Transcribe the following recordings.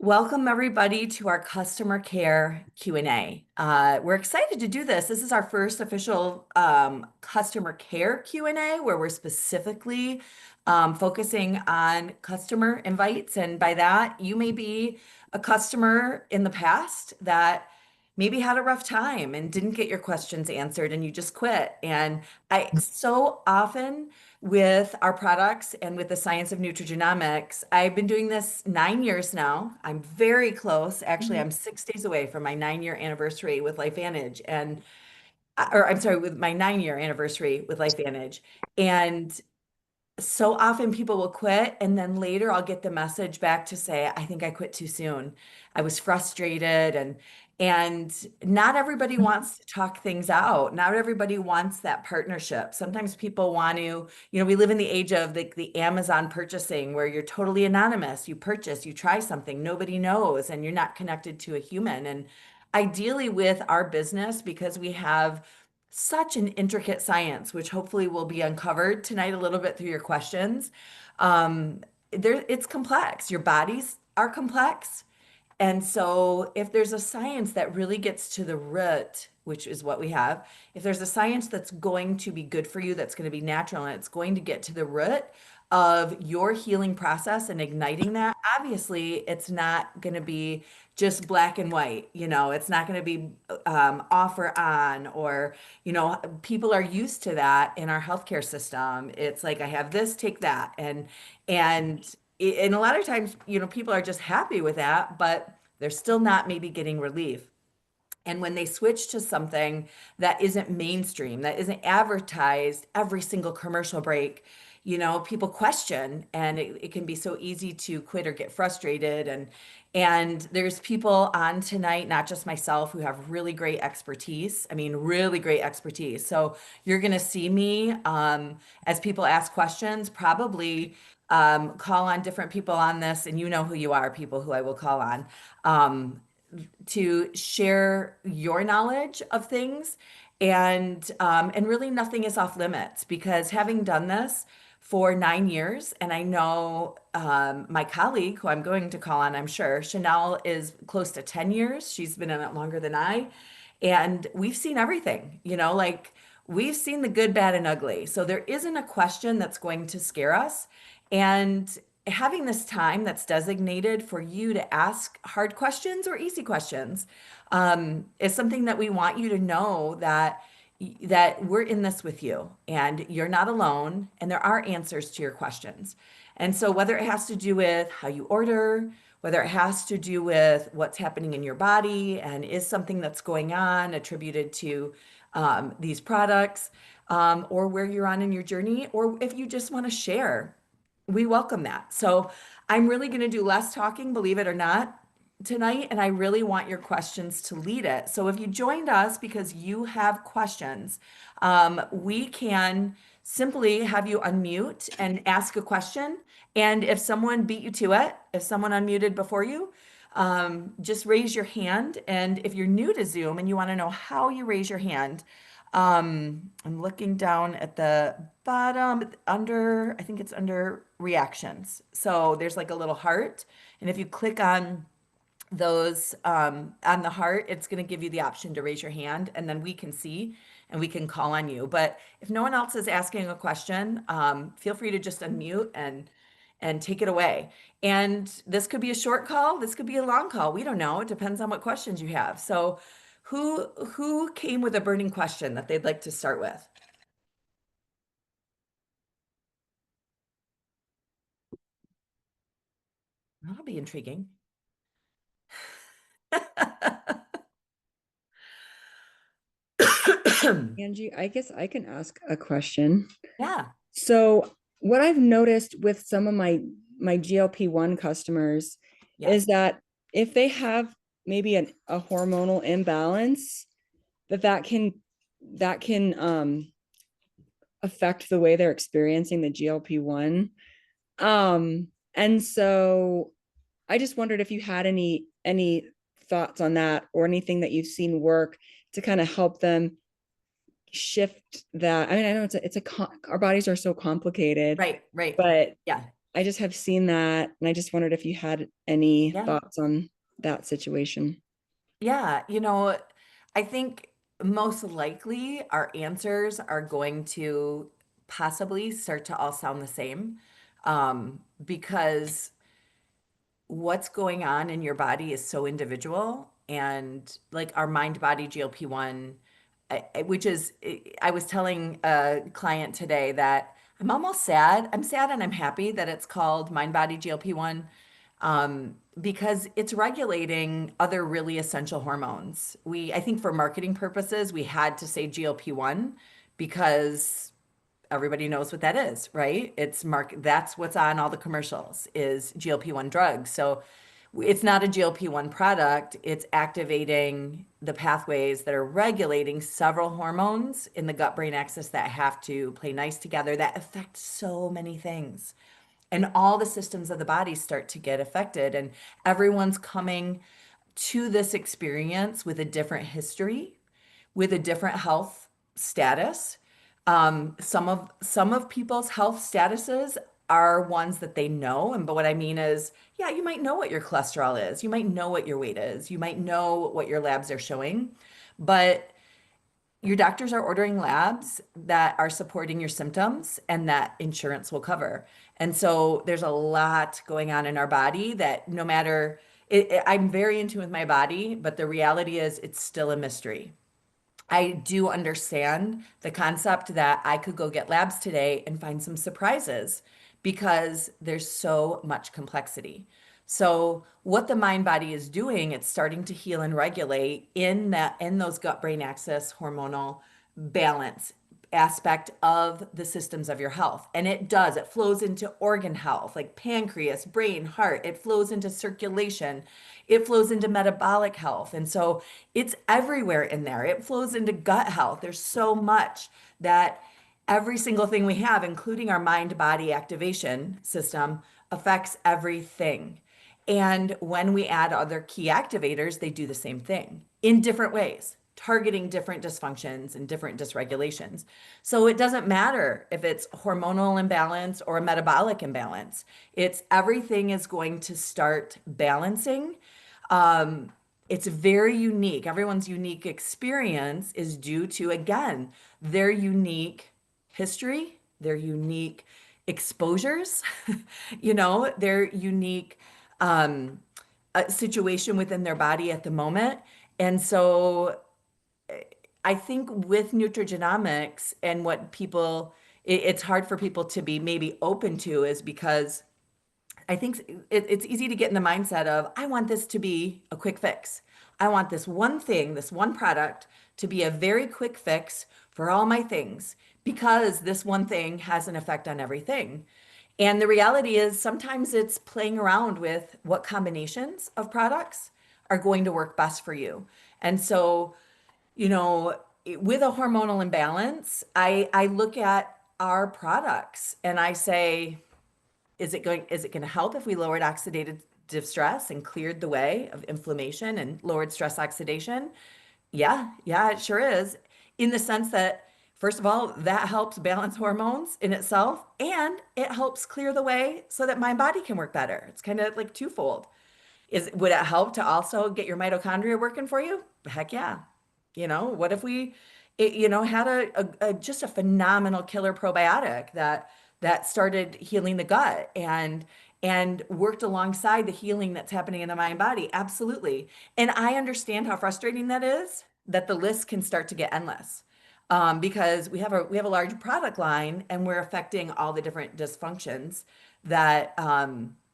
Welcome everybody to our customer care Q&A. We're excited to do this. This is our first official customer care Q&A where we're specifically focusing on customer invites. And by that, you may be a customer in the past that maybe had a rough time and didn't get your questions answered and you just quit. And I so often with our products and with the science of nutrigenomics, I've been doing this 9 years now. I'm very close. Actually, Mhm. I'm 6 days away from my 9 year anniversary with LifeVantage or I'm sorry, with my 9 year anniversary with LifeVantage. And so often people will quit and then later I'll get the message back to say, I think I quit too soon. I was frustrated and not everybody wants to talk things out. Not everybody wants that partnership. Sometimes people want to, we live in the age of the Amazon purchasing where you're totally anonymous. You purchase, you try something, nobody knows, and you're not connected to a human. And ideally with our business, because we have such an intricate science, which hopefully will be uncovered tonight a little bit through your questions. It's complex. Your bodies are complex. And so, if there's a science that really gets to the root, which is what we have, if there's a science that's going to be good for you, that's going to be natural, and it's going to get to the root of your healing process and igniting that, obviously, it's not going to be just black and white. It's not going to be off or on, or, people are used to that in our healthcare system. It's like, I have this, take that. And a lot of times, people are just happy with that, but they're still not maybe getting relief. And when they switch to something that isn't mainstream, that isn't advertised every single commercial break, people question, and it can be so easy to quit or get frustrated. And there's people on tonight, not just myself, who have really great expertise. I mean, really great expertise. So you're going to see me as people ask questions, probably call on different people on this, and you know who you are, people who I will call on. To share your knowledge of things, and really nothing is off limits, because having done this for 9 years, and I know my colleague who I'm going to call on, I'm sure Chanel is close to 10 years. She's been in it longer than I, and we've seen everything, like we've seen the good, bad, and ugly. So there isn't a question that's going to scare us. And having this time that's designated for you to ask hard questions or easy questions is something that we want you to know, that we're in this with you and you're not alone, and there are answers to your questions. And so whether it has to do with how you order, whether it has to do with what's happening in your body and is something that's going on attributed to these products, or where you're on in your journey, or if you just want to share, we welcome that. So I'm really going to do less talking, believe it or not, tonight, and I really want your questions to lead it. So if you joined us because you have questions, we can simply have you unmute and ask a question. And if someone beat you to it, if someone unmuted before you, just raise your hand. And if you're new to Zoom and you want to know how you raise your hand, I'm looking down at the bottom under, I think it's under reactions. So there's like a little heart. And if you click on those on the heart, it's going to give you the option to raise your hand, and then we can see and we can call on you. But if no one else is asking a question, feel free to just unmute and take it away. And this could be a short call, this could be a long call. We don't know. It depends on what questions you have. So who came with a burning question that they'd like to start with? That'll be intriguing. Angie, I guess I can ask a question. Yeah. So, what I've noticed with some of my GLP-1 customers Yes. is that if they have maybe a hormonal imbalance, that can affect the way they're experiencing the GLP-1. And so I just wondered if you had any thoughts on that, or anything that you've seen work to kind of help them shift that. I mean, I know our bodies are so complicated, Right, right. but Yeah. I just have seen that, and I just wondered if you had any Yeah. thoughts on that situation. Yeah, I think most likely our answers are going to possibly start to all sound the same, because what's going on in your body is so individual. And like our mind body GLP-1, which is, I was telling a client today that I'm almost sad. I'm sad and I'm happy that it's called mind body GLP-1, because it's regulating other really essential hormones. I think for marketing purposes, we had to say GLP-1 because everybody knows what that is, right? That's what's on all the commercials is GLP-1 drugs. So it's not a GLP-1 product, it's activating the pathways that are regulating several hormones in the gut-brain axis that have to play nice together that affect so many things. And all the systems of the body start to get affected, and everyone's coming to this experience with a different history, with a different health status. Some of people's health statuses are ones that they know, and but what I mean is, yeah, you might know what your cholesterol is, you might know what your weight is, you might know what your labs are showing, but your doctors are ordering labs that are supporting your symptoms and that insurance will cover. And so there's a lot going on in our body that no matter, I'm very in tune with my body, but the reality is it's still a mystery. I do understand the concept that I could go get labs today and find some surprises because there's so much complexity. So what the mind body is doing, it's starting to heal and regulate in those gut brain axis hormonal balance aspect of the systems of your health. And it flows into organ health, like pancreas, brain, heart. It flows into circulation. It flows into metabolic health. And so it's everywhere in there. It flows into gut health. There's so much that every single thing we have, including our mind body activation system, affects everything. And when we add other key activators, they do the same thing in different ways, targeting different dysfunctions and different dysregulations. So it doesn't matter if it's hormonal imbalance or a metabolic imbalance. It's everything is going to start balancing. Um, it's very unique. Everyone's unique experience is due to, again, their unique history, their unique exposures, their unique um, situation within their body at the moment. And so I think with nutrigenomics and what it's hard for people to be maybe open to is because I think it's easy to get in the mindset of, I want this to be a quick fix. I want this one thing, this one product to be a very quick fix for all my things because this one thing has an effect on everything. And the reality is sometimes it's playing around with what combinations of products are going to work best for you. And so, you know, with a hormonal imbalance, I look at our products and I say, is it going to help if we lowered oxidative stress and cleared the way of inflammation and lowered stress oxidation? Yeah, it sure is. In the sense that, first of all, that helps balance hormones in itself, and it helps clear the way so that my body can work better. It's kind of like twofold. Would it help to also get your mitochondria working for you? Heck yeah. What if had just a phenomenal killer probiotic that started healing the gut and worked alongside the healing that's happening in the mind body? Absolutely. And I understand how frustrating that is, that the list can start to get endless. Because we have a large product line and we're affecting all the different dysfunctions that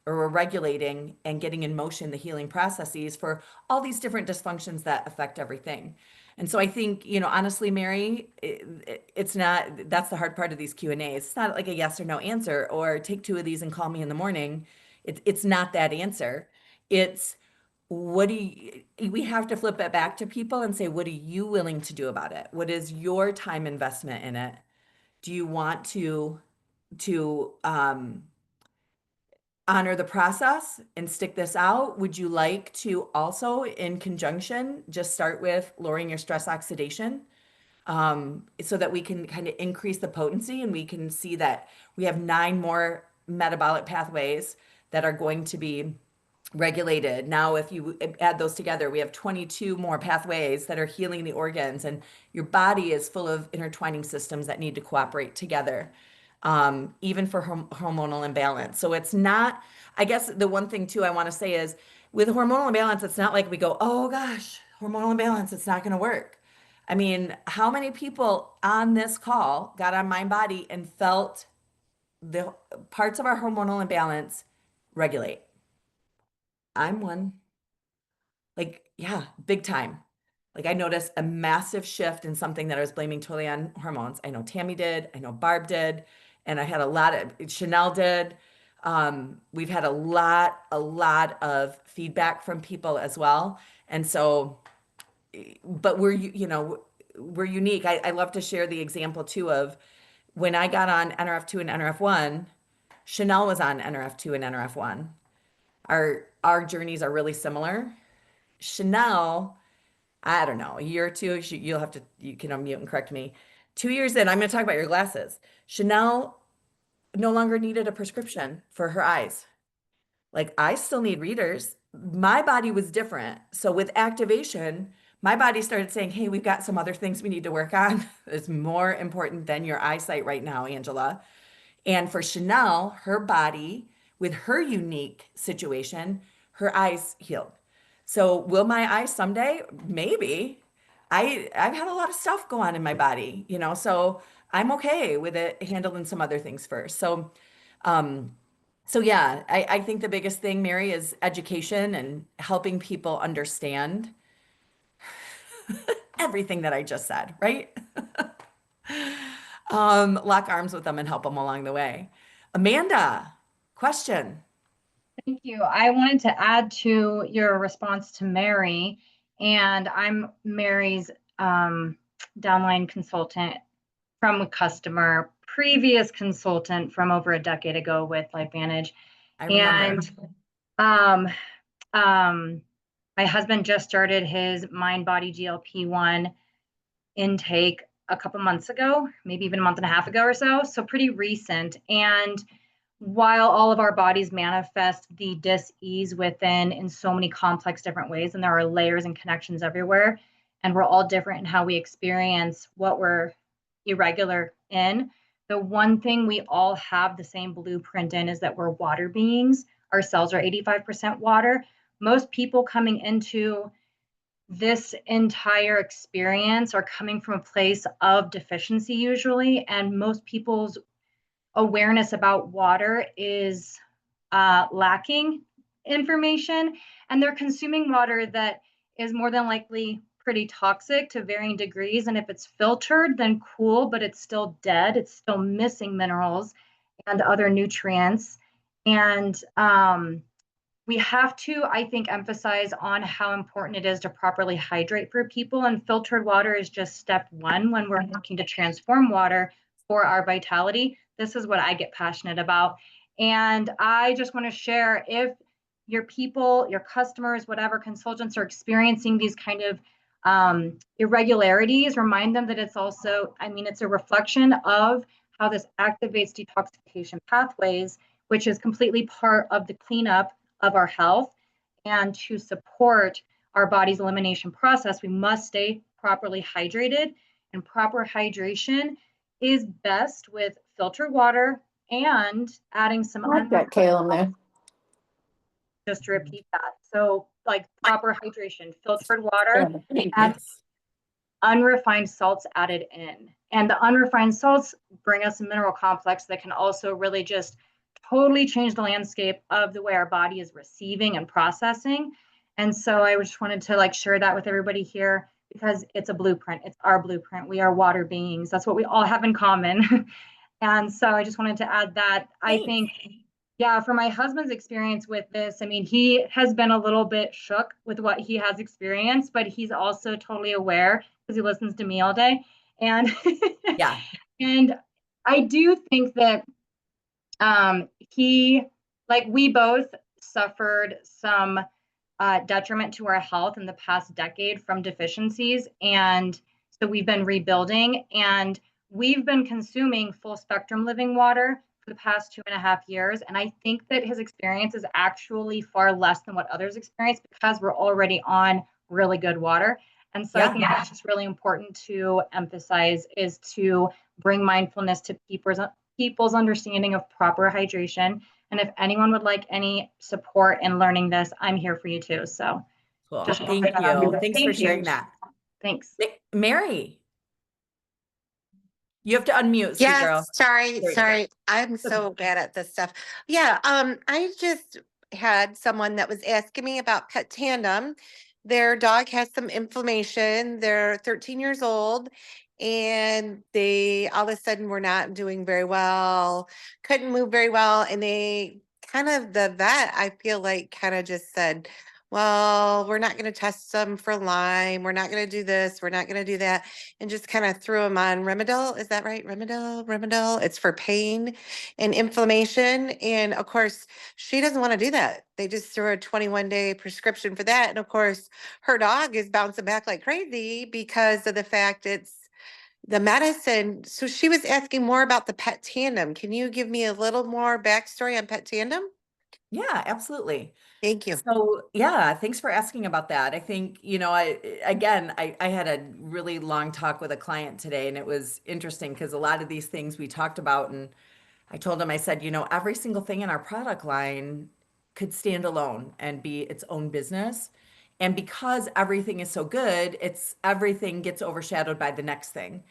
or we're regulating and getting in motion the healing processes for all these different dysfunctions that affect everything. And so I think, honestly, Mary, it's not, that's the hard part of these Q&As. It's not like a yes or no answer or take two of these and call me in the morning. It's not that answer. It's we have to flip it back to people and say, what are you willing to do about it? What is your time investment in it? Do you want to honor the process and stick this out? Would you like to also, in conjunction, just start with lowering your stress oxidation, so that we can kind of increase the potency and we can see that we have 9 more metabolic pathways that are going to be regulated. Now, if you add those together, we have 22 more pathways that are healing the organs, and your body is full of intertwining systems that need to cooperate together, even for hormonal imbalance. So it's not, I guess the one thing too I want to say is with hormonal imbalance, it's not like we go, oh gosh, hormonal imbalance, it's not going to work. I mean, how many people on this call got on Mind Body and felt the parts of our hormonal imbalance regulate? I'm one. Like, yeah, big time. Like I noticed a massive shift in something that I was blaming totally on hormones. I know Tammy did, I know Barb did, and I had a lot of Chanel did. We've had a lot of feedback from people as well. And so, but we're unique. I love to share the example too of when I got on NRF2 and NRF1, Chanel was on NRF2 and NRF1. Our journeys are really similar. Chanel, I don't know, a year or two, you can unmute and correct me. 2 years in, I'm going to talk about your glasses. Chanel no longer needed a prescription for her eyes. Like I still need readers. My body was different. So with activation, my body started saying, hey, we've got some other things we need to work on. It's more important than your eyesight right now, Angela. And for Chanel, her body, with her unique situation, her eyes healed. So will my eyes someday? Maybe. I've had a lot of stuff go on in my body, so I'm okay with it handling some other things first. Um, so yeah, I think the biggest thing, Mary, is education and helping people understand everything that I just said, right? Lock arms with them and help them along the way. Amanda, question. Thank you. I wanted to add to your response to Mary, and I'm Mary's downline consultant from a customer, previous consultant from over a decade ago with LifeVantage. I remember. And um, my husband just started his mind body GLP-1 intake a couple months ago, maybe even a month and a half ago or so. So pretty recent. And while all of our bodies manifest the dis-ease within in so many complex different ways, and there are layers and connections everywhere, and we're all different in how we experience what we're irregular in, the one thing we all have the same blueprint in is that we're water beings. Our cells are 85% water. Most people coming into this entire experience are coming from a place of deficiency usually, and most people's awareness about water is lacking information, and they're consuming water that is more than likely pretty toxic to varying degrees. And if it's filtered, then cool, but it's still dead. It's still missing minerals and other nutrients. And we have to, I think, emphasize on how important it is to properly hydrate for people. And filtered water is just step one when we're looking to transform water for our vitality. This is what I get passionate about. And I just want to share, if your people, your customers, whatever consultants are experiencing these kind of irregularities, remind them that it's also, it's a reflection of how this activates detoxification pathways, which is completely part of the cleanup of our health. And to support our body's elimination process, we must stay properly hydrated. And proper hydration is best with filtered water and adding some I like that kale in there. just to repeat that. So like proper hydration, filtered water, and Yes. unrefined salts added in. And the unrefined salts bring us a mineral complex that can also really just totally change the landscape of the way our body is receiving and processing. And so I just wanted to like share that with everybody here because it's a blueprint. It's our blueprint. We are water beings. That's what we all have in common. And so I just wanted to add that. I think, yeah, for my husband's experience with this, he has been a little bit shook with what he has experienced, but he's also totally aware because he listens to me all day. And Yeah. and I do think that we both suffered some detriment to our health in the past decade from deficiencies. And so we've been rebuilding, and we've been consuming full spectrum living water for the past 2.5 years. And I think that his experience is actually far less than what others experience because we're already on really good water. And so I think that's just really important to emphasize, is to bring mindfulness to people's understanding of proper hydration. And if anyone would like any support in learning this, I'm here for you too. So Cool. just Thank you. Thanks for thank sharing you. that. Thanks. Mary, you have to unmute, sweet Yes, girl. sorry, There you go. sorry. I'm so bad at this stuff. Yeah, I just had someone that was asking me about Pet Tandem. Their dog has some inflammation. They're 13 years old and they all of a sudden were not doing very well, couldn't move very well. And they the vet, I feel like, kind of just said, well, we're not going to test them for Lyme. We're not going to do this. We're not going to do that, and just kind of threw him on Remedel. Is that right? Remedel. It's for pain and inflammation. And of course, she doesn't want to do that. They just threw her a 21-day prescription for that. And of course, her dog is bouncing back like crazy because of the fact it's the medicine. So she was asking more about the Pet Tandem. Can you give me a little more backstory on Pet Tandem? Yeah, absolutely. Thank you. So yeah, thanks for asking about that. I think, I had a really long talk with a client today, and it was interesting because a lot of these things we talked about, and I told him, I said, every single thing in our product line could stand alone and be its own business. And because everything is so good, everything gets overshadowed by the next thing.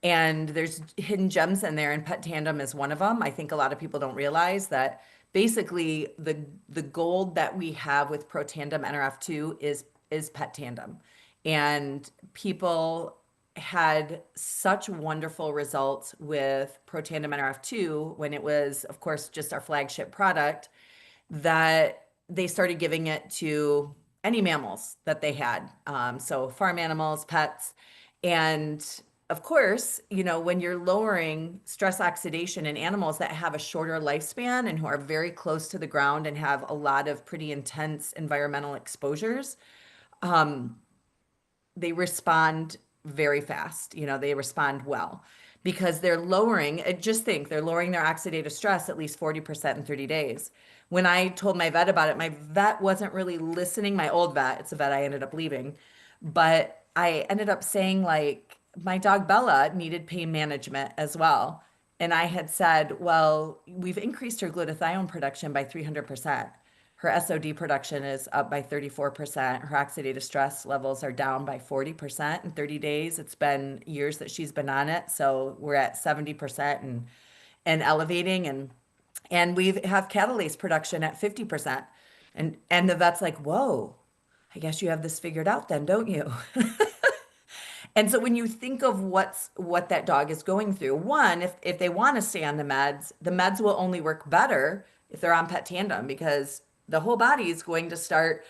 And there's hidden gems in there, and Pet Tandem is one of them. I think a lot of people don't realize that basically the gold that we have with Pro Tandem NRF2 is Pet Tandem. And people had such wonderful results with Pro Tandem NRF2 when it was, of course, just our flagship product, that they started giving it to any mammals that they had. So farm animals, pets. And of course, when you're lowering stress oxidation in animals that have a shorter lifespan and who are very close to the ground and have a lot of pretty intense environmental exposures, they respond very fast. They respond well because they're they're lowering their oxidative stress at least 40% in 30 days. When I told my vet about it, my vet wasn't really listening. My old vet, it's a vet I ended up leaving, but I ended up saying, like, my dog Bella needed pain management as well. And I had said, well, we've increased her glutathione production by 300%. Her SOD production is up by 34%. Her oxidative stress levels are down by 40% in 30 days. It's been years that she's been on it. So we're at 70% and elevating. And we have catalase production at 50%. And the vet's like, whoa, I guess you have this figured out then, don't you? And so when you think of what that dog is going through, one, if they want to stay on the meds will only work better if they're on Pet Tandem, because the whole body is going to start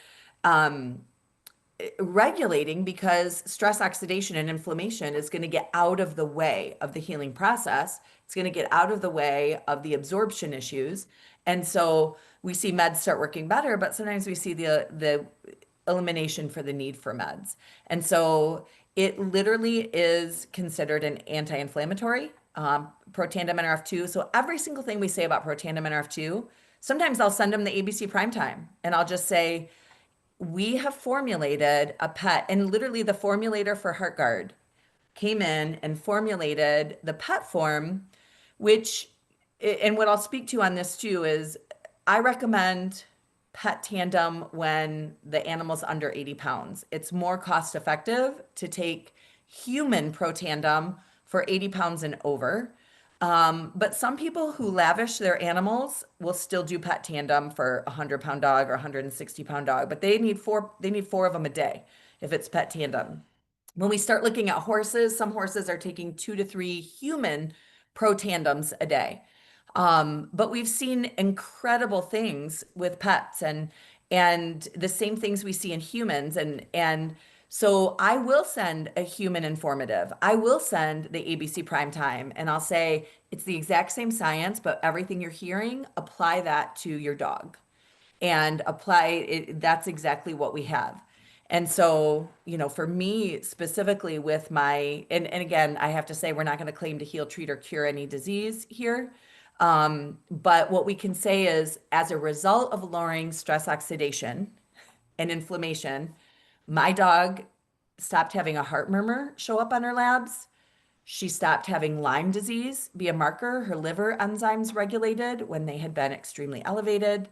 regulating, because stress, oxidation, and inflammation is going to get out of the way of the healing process. It's going to get out of the way of the absorption issues. And so we see meds start working better, but sometimes we see the elimination for the need for meds. And so it literally is considered an anti-inflammatory, Pro Tandem NRF2. So every single thing we say about Pro Tandem NRF2, sometimes I'll send them the ABC Primetime and I'll just say, we have formulated a pet, and literally the formulator for HeartGuard came in and formulated the pet form, which, and what I'll speak to on this too is I recommend Pet Tandem when the animal's under 80 pounds. It's more cost effective to take human Pro Tandem for 80 pounds and over. But some people who lavish their animals will still do Pet Tandem for a 100-pound dog or a 160-pound dog, but they need four of them a day if it's Pet Tandem. When we start looking at horses, some horses are taking 2 to 3 human Pro Tandems a day. But we've seen incredible things with pets and the same things we see in humans. And so I will send a human informative. I will send the ABC Primetime, and I'll say it's the exact same science, but everything you're hearing, apply that to your dog and apply it. That's exactly what we have. And so, for me specifically with and again, I have to say, we're not going to claim to heal, treat, or cure any disease here. But what we can say is, as a result of lowering stress oxidation and inflammation, my dog stopped having a heart murmur show up on her labs. She stopped having Lyme disease be a marker. Her liver enzymes regulated when they had been extremely elevated.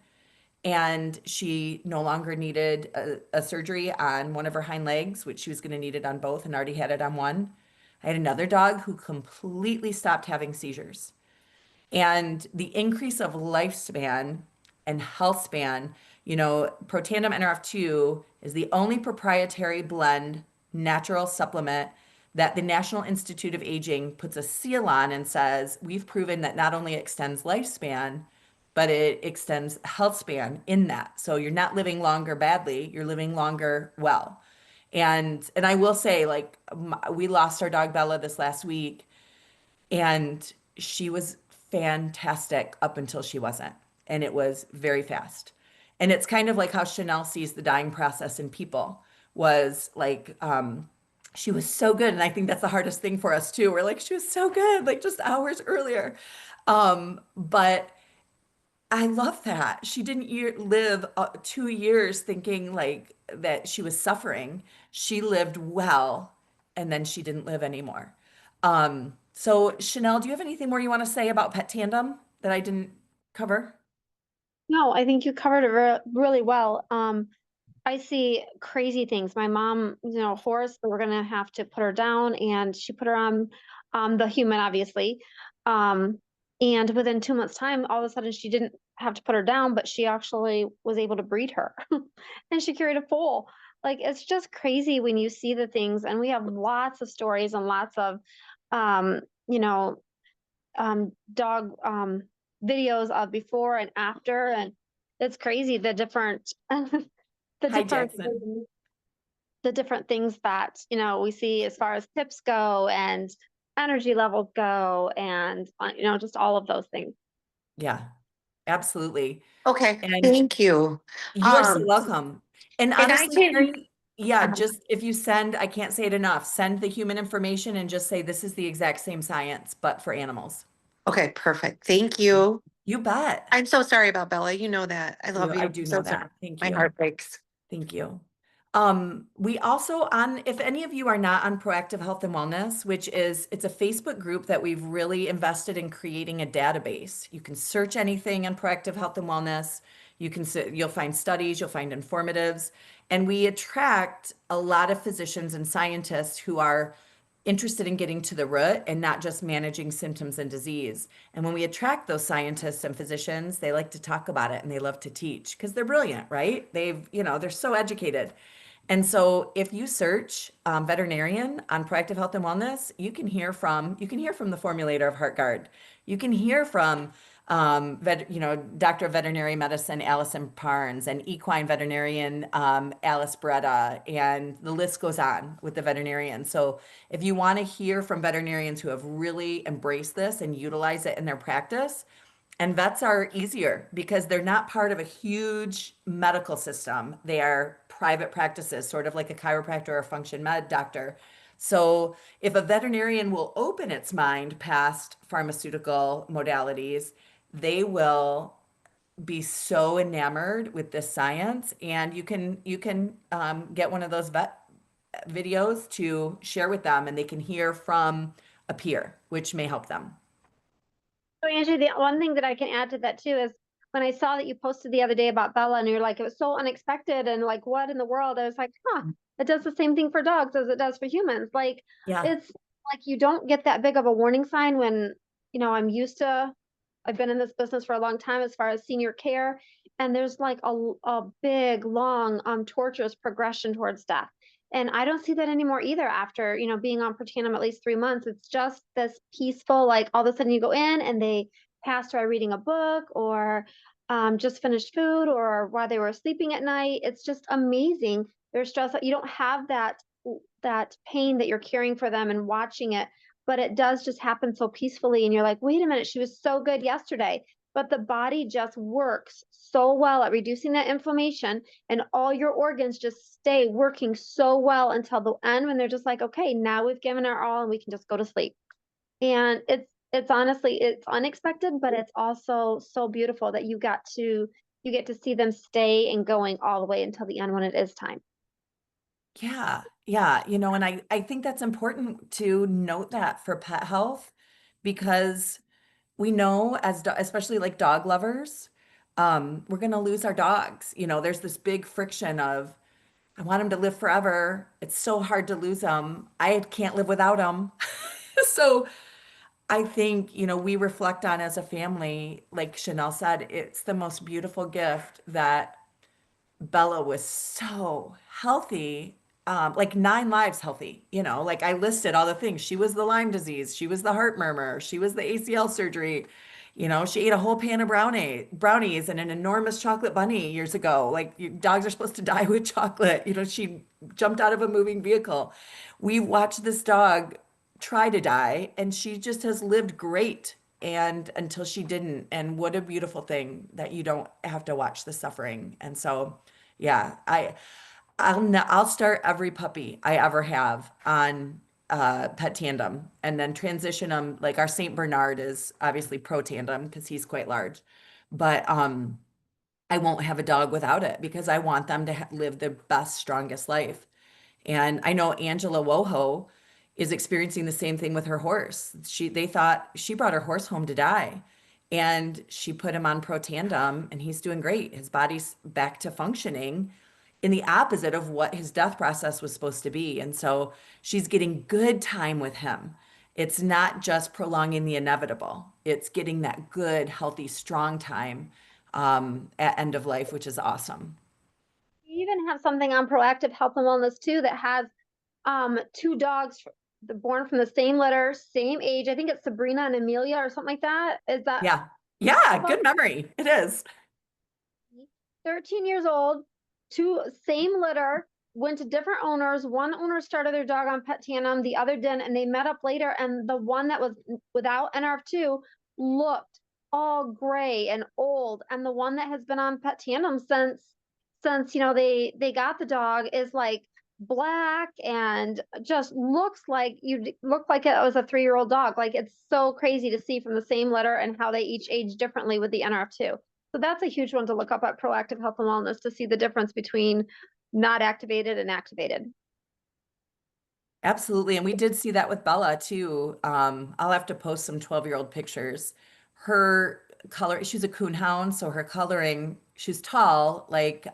And she no longer needed a surgery on one of her hind legs, which she was going to need it on both and already had it on one. I had another dog who completely stopped having seizures. And the increase of lifespan and health span, Protandim NRF2 is the only proprietary blend natural supplement that the National Institute of Aging puts a seal on and says, we've proven that not only extends lifespan, but it extends health span in that. So you're not living longer badly, you're living longer well. And I will say, like, we lost our dog Bella this last week, and she was fantastic up until she wasn't. And it was very fast. And it's kind of like how Chanel sees the dying process in people, was like, she was so good. And I think that's the hardest thing for us too. We're like, she was so good, like just hours earlier. But I love that. She didn't live 2 years thinking like that she was suffering. She lived well, and then she didn't live anymore. So Chanel, do you have anything more you want to say about Pet Tandem that I didn't cover? No, I think you covered it really well. I see crazy things. My mom, Horace, we're gonna have to put her down, and she put her on the human, obviously. And within 2 months' time, all of a sudden she didn't have to put her down, but she actually was able to breed her. And she carried a foal. Like, it's just crazy when you see the things, and we have lots of stories and lots of um, you know, dog videos of before and after, and it's crazy the different the Hi, different Jackson. the different things that we see as far as tips go and energy levels go, and just all of those things. Yeah, absolutely. Okay, And thank you. you are so welcome. And And I honestly, can, Carrie, yeah, uh, just if you send, I can't say it enough, send the human information and just say this is the exact same science, but for animals. okay, perfect. Thank you. You bet. I'm so sorry about Bella. You know that. I love you. I I'm do so know sorry. that. Thank My you. heart breaks. Thank you. We also if any of you are not on Proactive Health and Wellness, it's a Facebook group that we've really invested in creating a database. You can search anything on Proactive Health and Wellness. You'll find studies, you'll find informatives, and we attract a lot of physicians and scientists who are interested in getting to the root and not just managing symptoms and disease. And when we attract those scientists and physicians, they like to talk about it and they love to teach because they're brilliant, right? They're so educated. And so if you search veterinarian on Proactive Health and Wellness, you can hear from the formulator of HeartGuard. You can hear from Doctor of Veterinary Medicine Allison Parnes, and equine veterinarian Alice Beretta, and the list goes on with the veterinarians. So if you want to hear from veterinarians who have really embraced this and utilize it in their practice, and vets are easier because they're not part of a huge medical system. They are private practices, sort of like a chiropractor or a function med doctor. So if a veterinarian will open its mind past pharmaceutical modalities, they will be so enamored with this science. And you can get one of those vet videos to share with them, and they can hear from a peer, which may help them. So Angie, the one thing that I can add to that too is when I saw that you posted the other day about Bella, and you're like, it was so unexpected, and like, what in the world? I was like, it does the same thing for dogs as it does for humans. Like, Yeah. it's like you don't get that big of a warning sign when, I've been in this business for a long time as far as senior care, and there's like a big, long, torturous progression towards death. And I don't see that anymore either after, being on Protandim at least 3 months. It's just this peaceful, like all of a sudden you go in and they passed by reading a book, or just finished food, or while they were sleeping at night. It's just amazing. Their stress, you don't have that pain that you're caring for them and watching it, but it does just happen so peacefully. And you're like, wait a minute, she was so good yesterday. But the body just works so well at reducing that inflammation, and all your organs just stay working so well until the end, when they're just like, okay, now we've given our all and we can just go to sleep. And It's honestly, it's unexpected, but it's also so beautiful that you get to see them stay and going all the way until the end when it is time. Yeah, yeah, and I think that's important to note that for pet health because we know especially like dog lovers, we're gonna lose our dogs. There's this big friction of I want them to live forever. It's so hard to lose them. I can't live without them. So I think, we reflect on as a family, like Chanel said, it's the most beautiful gift that Bella was so healthy, like 9 lives healthy. Like I listed all the things. She was the Lyme disease, she was the heart murmur, she was the ACL surgery. She ate a whole pan of brownies and an enormous chocolate bunny years ago. Like dogs are supposed to die with chocolate. She jumped out of a moving vehicle. We watched this dog try to die, and she just has lived great. And until she didn't, and what a beautiful thing that you don't have to watch the suffering. And so, yeah, I'll start every puppy I ever have on pet tandem and then transition them. Like our Saint Bernard is obviously pro tandem because he's quite large, but I won't have a dog without it because I want them to live the best, strongest life. And I know Angela Woho is experiencing the same thing with her horse. They thought she brought her horse home to die, and she put him on pro tandem, and he's doing great. His body's back to functioning in the opposite of what his death process was supposed to be. And so she's getting good time with him. It's not just prolonging the inevitable. It's getting that good, healthy, strong time at end of life, which is awesome. You even have something on Proactive Health and Wellness too that has two dogs born from the same litter, same age. I think it's Sabrina and Amelia or something like that. Is that Yeah. Yeah, good memory. It is. 13 years old, two same litter, went to different owners. One owner started their dog on pet tandem, the other didn't, and they met up later. And the one that was without NRF2 looked all gray and old, and the one that has been on pet tandem since they got the dog is like black and just looks like you look like it was a 3-year-old dog. Like it's so crazy to see from the same litter and how they each age differently with the NRF2. So that's a huge one to look up at Proactive Health and Wellness to see the difference between not activated and activated. Absolutely. And we did see that with Bella too. I'll have to post some 12-year-old pictures. Her color, she's a coonhound, so her coloring, she's tall, like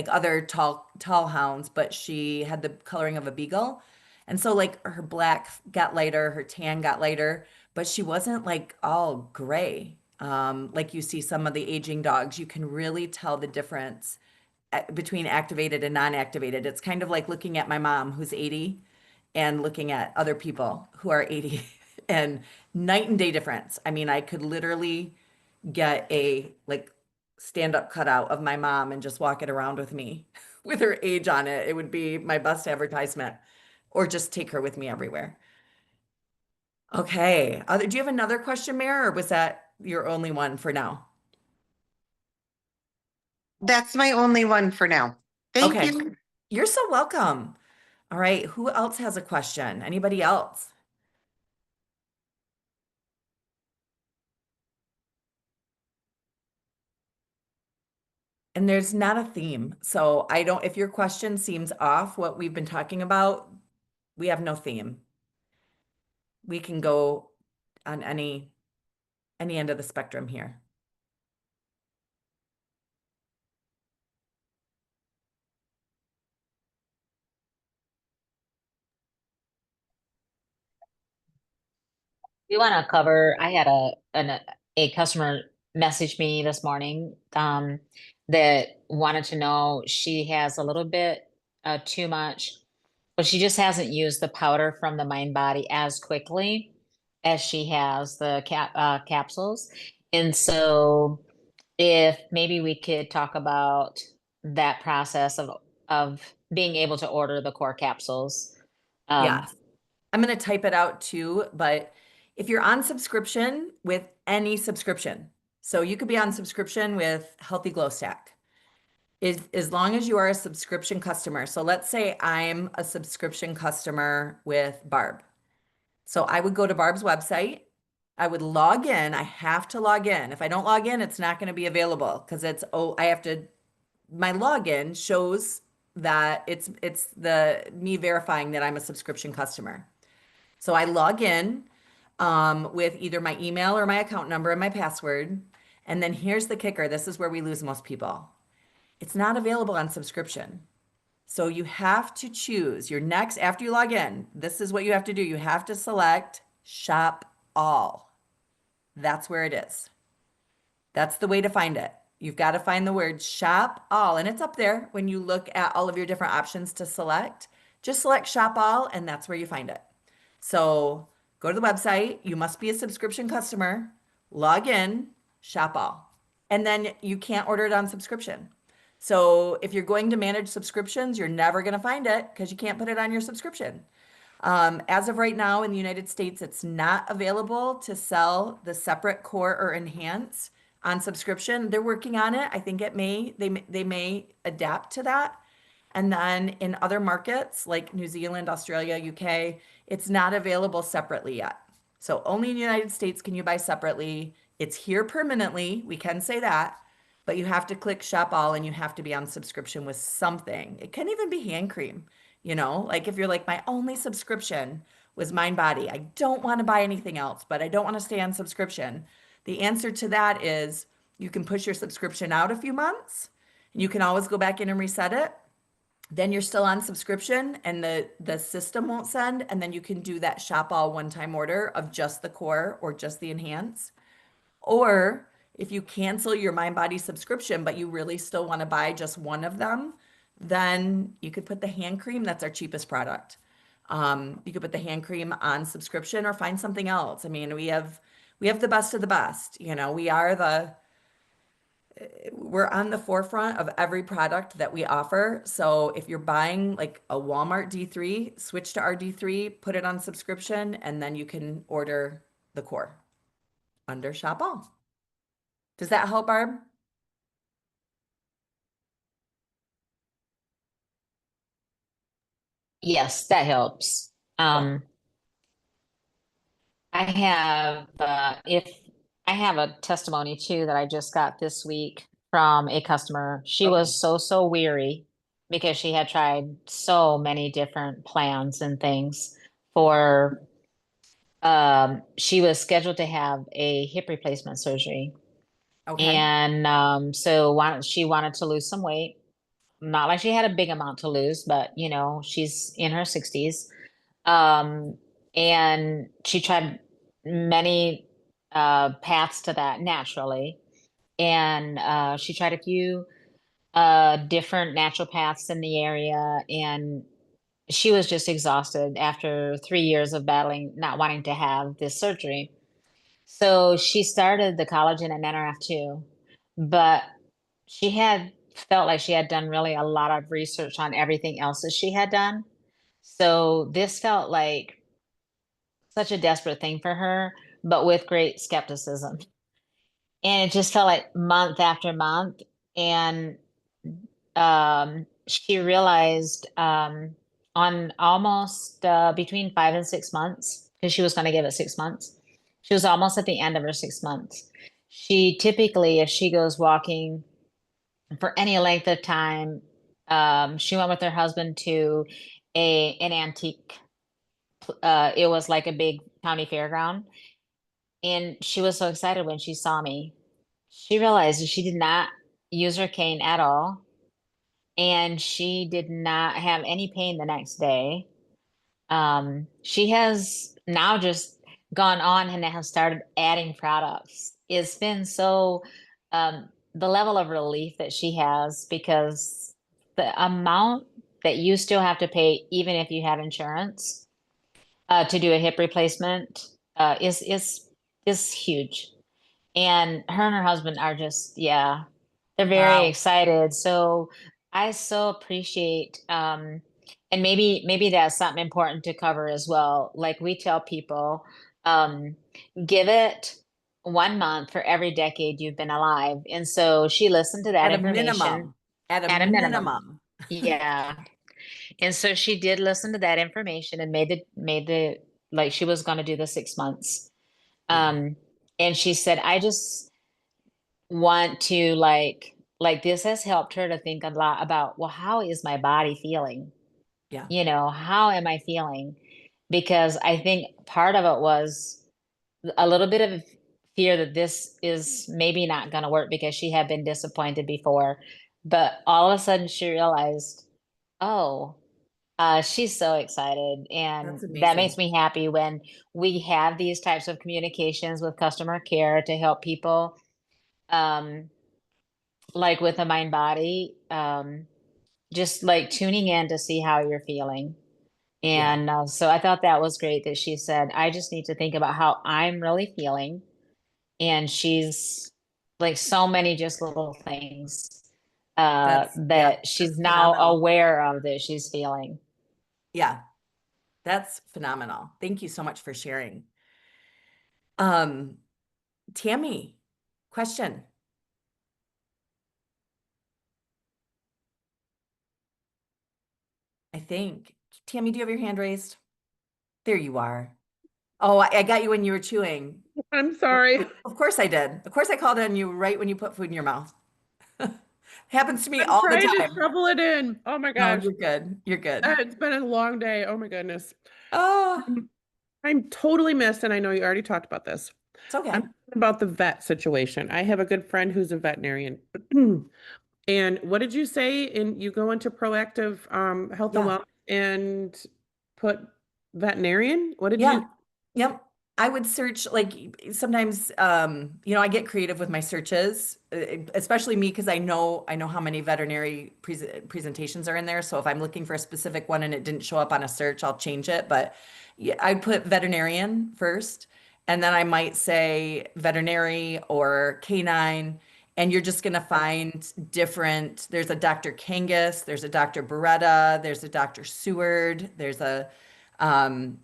other tall hounds, but she had the coloring of a beagle. And so like her black got lighter, her tan got lighter, but she wasn't like all gray. Like you see some of the aging dogs, you can really tell the difference between activated and non-activated. It's kind of like looking at my mom who's 80 and looking at other people who are 80 and night and day difference. I mean, I could literally get a like stand-up cutout of my mom and just walk it around with me with her age on it. It would be my best advertisement, or just take her with me everywhere. Okay. Do you have another question, Mare, or was that your only one for now? That's my only one for now. Thank Okay. you. You're so welcome. All right. Who else has a question? Anybody else? And there's not a theme. So I don't, if your question seems off what we've been talking about, we have no theme. We can go on any end of the spectrum here. We want to cover. I had a customer message me this morning that wanted to know she has a little bit too much, but she just hasn't used the powder from the Mind Body as quickly as she has the capsules. And so, if maybe we could talk about that process of being able to order the core capsules. Yes. I'm going to type it out too, but if you're on subscription with any subscription, so you could be on subscription with Healthy Glow Stack, as long as you are a subscription customer. So let's say I'm a subscription customer with Barb. So I would go to Barb's website I would log in. I have to log in. If I don't log in, it's not going to be available because I have to, my login shows that it's the me verifying that I'm a subscription customer. So I log in with either my email or my account number and my password. And then here's the kicker. This is where we lose most people. It's not available on subscription. So you have to choose your next, after you log in, this is what you have to do. You have to select shop all. That's where it is. That's the way to find it. You've got to find the word shop all, and it's up there when you look at all of your different options to select. Just select shop all, and that's where you find it. So go to the website. You must be a subscription customer. Log in, shop all. And then you can't order it on subscription. So if you're going to manage subscriptions, you're never going to find it because you can't put it on your subscription. As of right now in the United States, it's not available to sell the separate core or enhance on subscription. They're working on it. I think they may adapt to that. And then in other markets like New Zealand, Australia, UK, it's not available separately yet. So only in the United States can you buy separately. It's here permanently. We can say that. But you have to click shop all and you have to be on subscription with something. It can even be hand cream. Like if you're like, my only subscription was MindBody. I don't want to buy anything else, but I don't want to stay on subscription. The answer to that is you can push your subscription out a few months and you can always go back in and reset it. Then you're still on subscription and the system won't send. And then you can do that shop all one-time order of just the core or just the enhance. Or if you cancel your MindBody subscription, but you really still want to buy just one of them, then you could put the hand cream. That's our cheapest product. You could put the hand cream on subscription or find something else. I mean, we have the best of the best. We're on the forefront of every product that we offer. So if you're buying like a Walmart D3, switch to our D3, put it on subscription, and then you can order the core under Shop All. Does that help, Barb? Yes, that helps. I have if I have a testimony too that I just got this week from a customer. She was so weary because she had tried so many different plans and things for she was scheduled to have a hip replacement surgery. Okay. And she wanted to lose some weight. Not like she had a big amount to lose, but she's in her 60s. And she tried many paths to that naturally. And she tried a few different natural paths in the area, and she was just exhausted after 3 years of battling, not wanting to have this surgery. So she started the collagen and NRF2, but she had felt like she had done really a lot of research on everything else that she had done. So this felt like such a desperate thing for her, but with great skepticism. And it just felt like month after month. And she realized on almost between 5 and 6 months, because she was going to give it 6 months, she was almost at the end of her 6 months. She typically, if she goes walking for any length of time, she went with her husband to an antique. It was like a big county fairground. And she was so excited when she saw me. She realized that she did not use her cane at all. And she did not have any pain the next day. She has now just gone on and has started adding products. It's been so, the level of relief that she has, because the amount that you still have to pay, even if you have insurance, to do a hip replacement, is huge. And her and her husband are just, yeah, they're very Wow. excited. So I so appreciate, and maybe that's something important to cover as well. Like we tell people, give it 1 month for every decade you've been alive. And so she listened to that At a information minimum. At a at a minimum. minimum. Yeah. And so she did listen to that information and made the like she was going to do the 6 months. Um, and she said, I just want to like this has helped her to think a lot about, well, how is my body feeling? Yeah. How am I feeling? Because I think part of it was a little bit of fear that this is maybe not going to work because she had been disappointed before. But all of a sudden she realized, oh, she's so excited. And That's that makes amazing. me happy when we have these types of communications with customer care to help people, um, like with the mind body, just like tuning in to see how you're feeling. Yeah. And so I thought that was great that she said, I just need to think about how I'm really feeling. And she's like so many just little things Yeah, that she's that's now phenomenal. aware of that she's feeling. Yeah, that's phenomenal. Thank you so much for sharing. Um, Tammy, question. I think. Tammy, do you have your hand raised? There you are. Oh, I got you when you were chewing. I'm sorry. Of course I did. Of course I called on you right when you put food in your mouth. Happens to me I'm all the trying to time. shovel it in. Oh my No, gosh. you're good. You're good. It's been a long day. Oh my goodness. Oh, I'm totally missed, and I know you already talked about this. it's I'm okay. talking about the vet situation. I have a good friend who's a veterinarian. And what did you say? You go into proactive health and Yeah. wellness and put veterinarian? What did you? Yeah. Yep. I would search like sometimes I get creative with my searches, especially me because I know how many veterinary presentations are in there. So if I'm looking for a specific one and it didn't show up on a search, I'll change it. But yeah, I'd put veterinarian first, and then I might say veterinary or canine, and you're just gonna find different. There's a Dr. Kangas, there's a Dr. Beretta, there's a Dr. Seward, there's a um,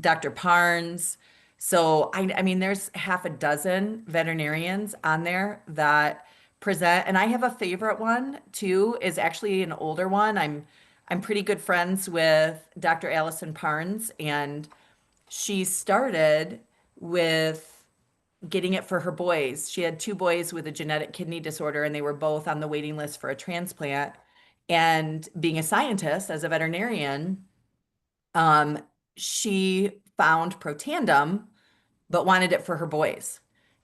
Dr. Parnes. So I mean, there's half a dozen veterinarians on there that present, and I have a favorite one too, is actually an older one. I'm pretty good friends with Dr. Allison Parnes, and she started with getting it for her boys. She had two boys with a genetic kidney disorder, and they were both on the waiting list for a transplant. And being a scientist, as a veterinarian, um, she found Protandem, but wanted it for her boys.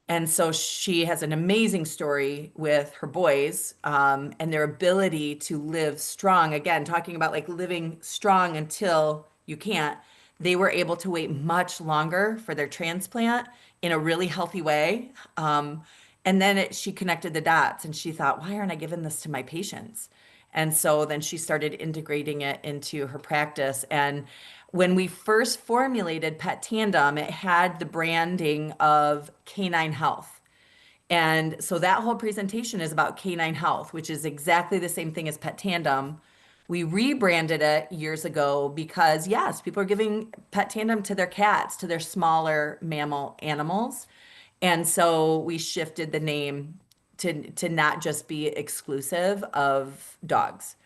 And so she has an amazing story with her boys, and their ability to live strong. Again, talking about like living strong until you can't. They were able to wait much longer for their transplant in a really healthy way. And then she connected the dots and she thought, why aren't I giving this to my patients? And so then she started integrating it into her practice. And when we first formulated Pet Tandem, it had the branding of Canine Health. And so that whole presentation is about canine health, which is exactly the same thing as Pet Tandem. We rebranded it years ago because, yes, people are giving Pet Tandem to their cats, to their smaller mammal animals. And so we shifted the name to not just be exclusive of dogs.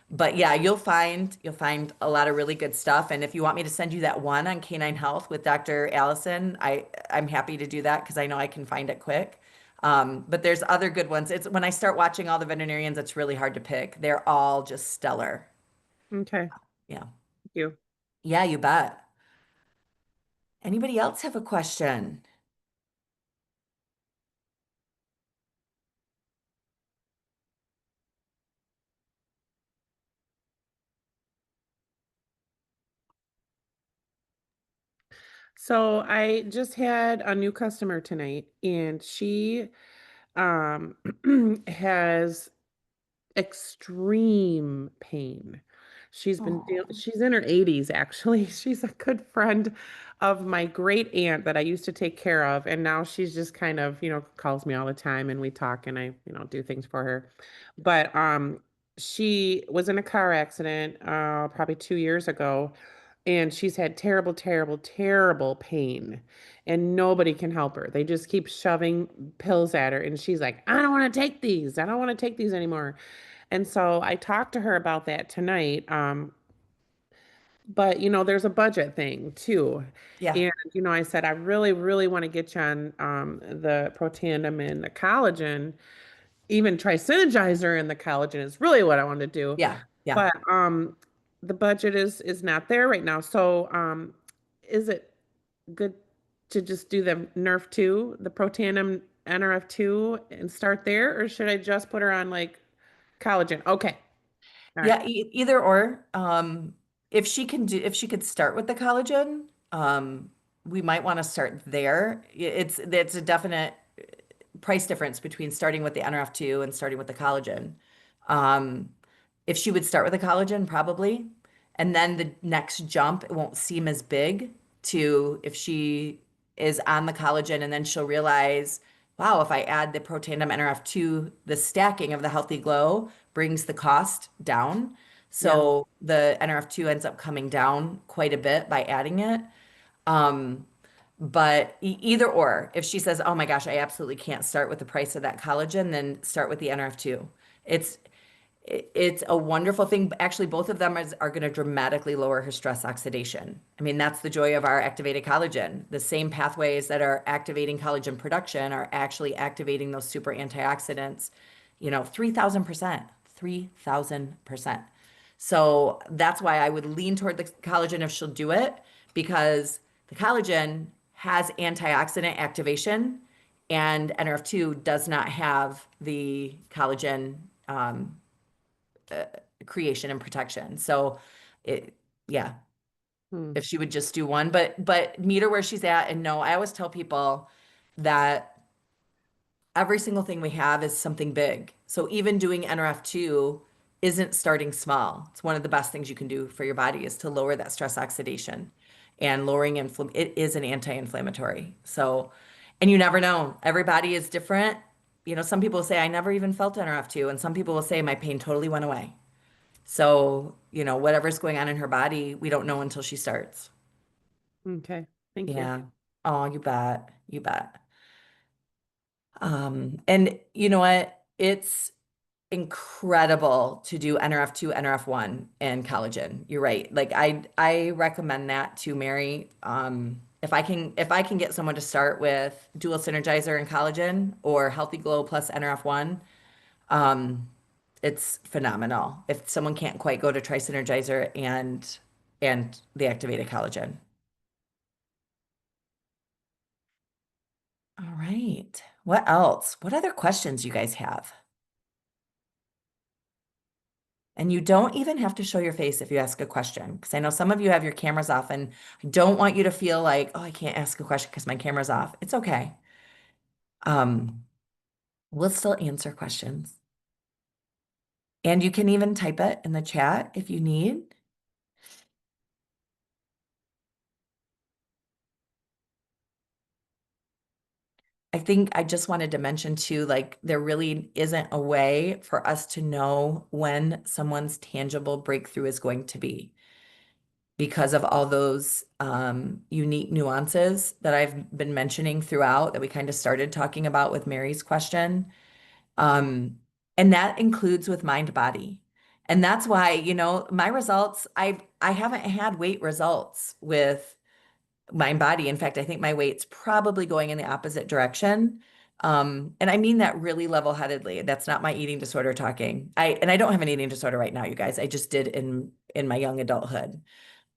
But yeah, you'll find a lot of really good stuff. And if you want me to send you that one on canine health with Dr. Allison, I'm happy to do that because I know I can find it quick. But there's other good ones. It's when I start watching all the veterinarians, it's really hard to pick. They're all just stellar. Okay, Yeah. thank you. Yeah, you bet. Anybody else have a question? So I just had a new customer tonight, and she um has extreme pain. Oh, She's in her 80s actually. She's a good friend of my great aunt that I used to take care of, and now she's just kind of, calls me all the time and we talk and I, do things for her. But she was in a car accident probably 2 years ago, and she's had terrible, terrible, terrible pain, and nobody can help her. They just keep shoving pills at her, and she's like, I don't want to take these. I don't want to take these anymore. And so I talked to her about that tonight. but there's a budget thing too. Yeah. And I said I really, really want to get you on the Protandim and the collagen, even Trisynergizer and the collagen is really what I want to do. Yeah. Yeah. But the budget is not there right now. So is it good to just do the Nerf 2, the Protandim NRF 2 and start there, or should I just put her on like collagen? Okay. All Yeah, right. either or. If she could start with the collagen, we might want to start there. It's a definite price difference between starting with the NRF2 and starting with the collagen. Um, if she would start with the collagen, probably, and then the next jump, it won't seem as big to if she is on the collagen and then she'll realize, wow, if I add the Protandim NRF2, the stacking of the Healthy Glow brings the cost down. So the NRF2 ends up coming down quite a bit by adding it. Um, but either or, if she says, "Oh my gosh, I absolutely can't start with the price of that collagen," then start with the NRF2. It's it's a wonderful thing. Actually, both of them are going to dramatically lower her stress oxidation. I mean, that's the joy of our activated collagen. The same pathways that are activating collagen production are actually activating those super antioxidants, 3,000%, 3,000%. So that's why I would lean toward the collagen if she'll do it, because the collagen has antioxidant activation and NRF2 does not have the collagen creation and protection. So yeah, Hmm. if she would just do one, but meet her where she's at. And no, I always tell people that every single thing we have is something big. So even doing NRF2 isn't starting small. It's one of the best things you can do for your body is to lower that stress oxidation and lowering it is an anti-inflammatory. So, and you never know. Everybody is different. Some people say, I never even felt NRF2, and some people will say my pain totally went away. So, whatever's going on in her body, we don't know until she starts. Okay. Thank you. Yeah. Oh, you bet. You bet. And you know what? It's incredible to do NRF2, NRF1 and collagen. You're right. Like I recommend that to Mary. If I can get someone to start with dual synergizer and collagen or Healthy Glow plus NRF1, um, it's phenomenal. If someone can't quite go to Trisynergizer and the activated collagen. All right. What else? What other questions you guys have? And you don't even have to show your face if you ask a question, because I know some of you have your cameras off, and I don't want you to feel like, oh, I can't ask a question because my camera's off. It's okay. We'll still answer questions. And you can even type it in the chat if you need. I think I just wanted to mention too, like there really isn't a way for us to know when someone's tangible breakthrough is going to be because of all those unique nuances that I've been mentioning throughout that we kind of started talking about with Mary's question. And that includes with mind body. And that's why, my results, I haven't had weight results with mind body. In fact, I think my weight's probably going in the opposite direction. And I mean that really level-headedly. That's not my eating disorder talking. I don't have an eating disorder right now, you guys. I just did in my young adulthood.